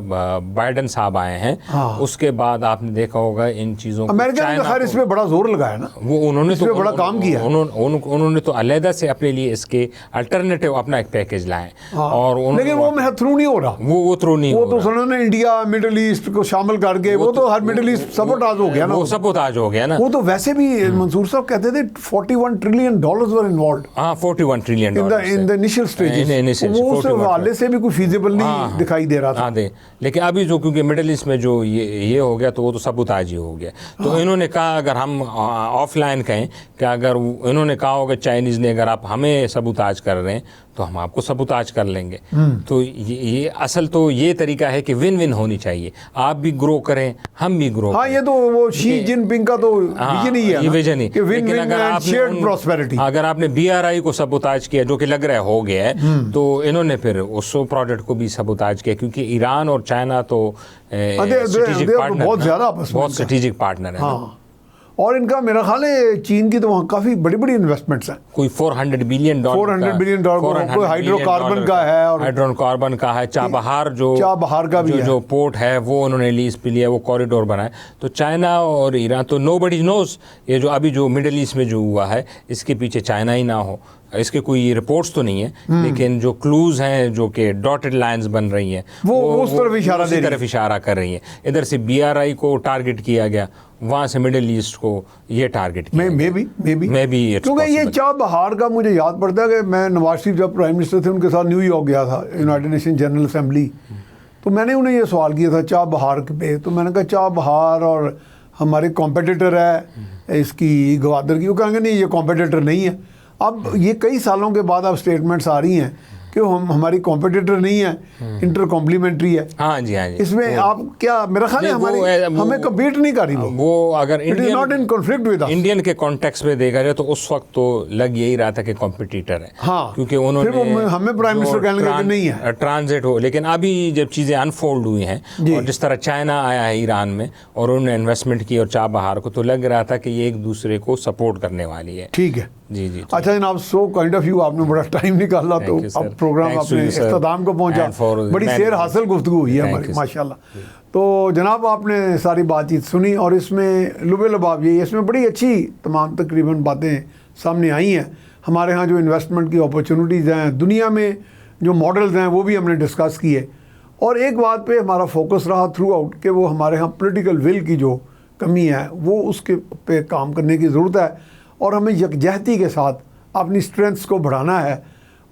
बाइडेन साहब आए हैं, उसके बाद आपने देखा होगा इन चीज़ों को, अमेरिका ने खैर इस पे बड़ा जोर लगाया ना, वो उन्होंने तो बड़ा काम किया, उन्होंने तो अलहदा से अपने लिए इसके अल्टरनेटिव अपना एक पैकेज लाए। और लेकिन वो में थ्रू नहीं हो रहा, वो थ्रू नहीं, वो तो उन्होंने इंडिया मिडिल ईस्ट को शामिल करके, वो तो हर मिडिल ईस्ट सबोटाज हो गया ना, वो सबोटाज हो गया ना। वो तो वैसे भी मंसूर साहब कहते थे $41 trillion were involved. 41 trillion in the initial stages. वो उस हवाले से भी कोई feasible नहीं दिखाई दे रहा था। लेकिन अभी जो क्योंकि मिडिल ईस्ट में जो ये हो गया तो वो तो सबूताज ही हो गया। तो इन्होंने कहा अगर हम ऑफलाइन कहें कि अगर इन्होंने कहा होगा चाइनीज़ ने, अगर आप हमें सबूताज कर रहे हैं तो हम आपको सबूताज कर लेंगे। तो ये असल तो ये तरीका है कि विन विन होनी चाहिए, आप भी ग्रो करें, हम भी ग्रो करें। ये तो वो शी जिनपिंग का तो विजन ही है, ये विजन ही। लेकिन अगर आपने BRI को सबूताज किया, जो कि लग रहा है हो गया है, तो इन्होंने फिर उस प्रोजेक्ट को भी सबूताज किया, क्योंकि ईरान और चाइना तो बहुत स्ट्रेटेजिक पार्टनर है। और इनका मेरा ख्याल है चीन की तो वहाँ काफ़ी बड़ी बड़ी इन्वेस्टमेंट्स हैं, कोई $400 बिलियन कोई हाइड्रोकार्बन का है, और हाइड्रोकार्बन का है, चाबहार का भी जो पोर्ट है वो उन्होंने लीज पे लिया, वो कॉरिडोर बनाए। तो चाइना और ईरान तो नोबडी नोज, ये जो अभी जो मिडिल ईस्ट में जो हुआ है इसके पीछे चाइना ही ना हो, इसके कोई रिपोर्ट्स तो नहीं है, लेकिन जो क्लूज हैं जो कि डॉटेड लाइंस बन रही हैं वो उस तरफ इशारा कर रही हैं। इधर से BRI को टारगेट किया गया, वहाँ से मिडिल ईस्ट को ये टारगेट किया। मैं भी क्योंकि ये चाबहार का मुझे याद पड़ता है कि मैं नवाज शरीफ जब प्राइम मिनिस्टर थे उनके साथ न्यूयॉर्क गया था, यूनाइटेड नेशन जनरल असेंबली, तो मैंने उन्हें ये सवाल किया था चाबहार पे। तो मैंने कहा चाबहार और हमारे कॉम्पिटिटर है इसकी गवादर की, वो कहेंगे नहीं ये कॉम्पिटिटर नहीं है। अब ये कई सालों के बाद अब स्टेटमेंट्स आ रही हैं कि हमारी कॉम्पिटिटर नहीं है, इंटर कॉम्प्लीमेंट्री है। हाँ जी। इसमें आप क्या, मेरा ख्याल है हमें कम्पीट नहीं कर रही वो अगर not in conflict with us. Indian के कॉन्टेक्स्ट में देखा जाए तो उस वक्त तो लग यही रहा था कि कॉम्पिटिटर है। हाँ, क्योंकि उन्होंने हमें प्राइम मिनिस्टर कहने लगे नहीं है, ट्रांजिट हो। लेकिन अभी जब चीज़ें अनफोल्ड हुई हैं और जिस तरह चाइना आया है ईरान में और उन्होंने इन्वेस्टमेंट की और चाबहार को, तो लग रहा था कि ये एक दूसरे को सपोर्ट करने वाली है। ठीक है जी। अच्छा जनाब, सो काइंड ऑफ यू, आपने बड़ा टाइम निकाला, तो अब प्रोग्राम अपने इख्तिताम को पहुंचा, बड़ी सेर हासिल गुफ्तगू हुई है हमारी माशाल्लाह। तो जनाब आपने सारी बातचीत सुनी और इसमें लुबे लबाब ये, इसमें बड़ी अच्छी तमाम तकरीबन बातें सामने आई हैं। हमारे यहाँ जो इन्वेस्टमेंट की अपॉर्चुनिटीज़ हैं, दुनिया में जो मॉडल्स हैं, वो भी हमने डिस्कस किए। और एक बात पे हमारा फोकस रहा थ्रू आउट कि वो हमारे यहाँ पॉलिटिकल विल की जो कमी है वो उसके पे काम करने की ज़रूरत है, और हमें यकजहती के साथ अपनी स्ट्रेंथ्स को बढ़ाना है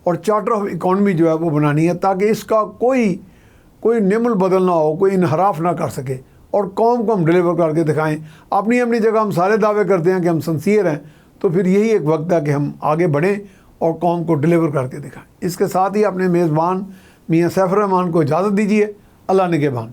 और चार्टर ऑफ इकॉनमी जो है वो बनानी है, ताकि इसका कोई नेमल बदल ना हो, कोई इनहराफ ना कर सके, और कौम को हम डिलीवर करके दिखाएं। अपनी जगह हम सारे दावे करते हैं कि हम सिंसियर हैं, तो फिर यही एक वक्त है कि हम आगे बढ़ें और कौम को डिलीवर करके दिखाएं। इसके साथ ही अपने मेज़बान मियाँ सैफ रहमान को इजाज़त दीजिए। अल्लाह निगहबान।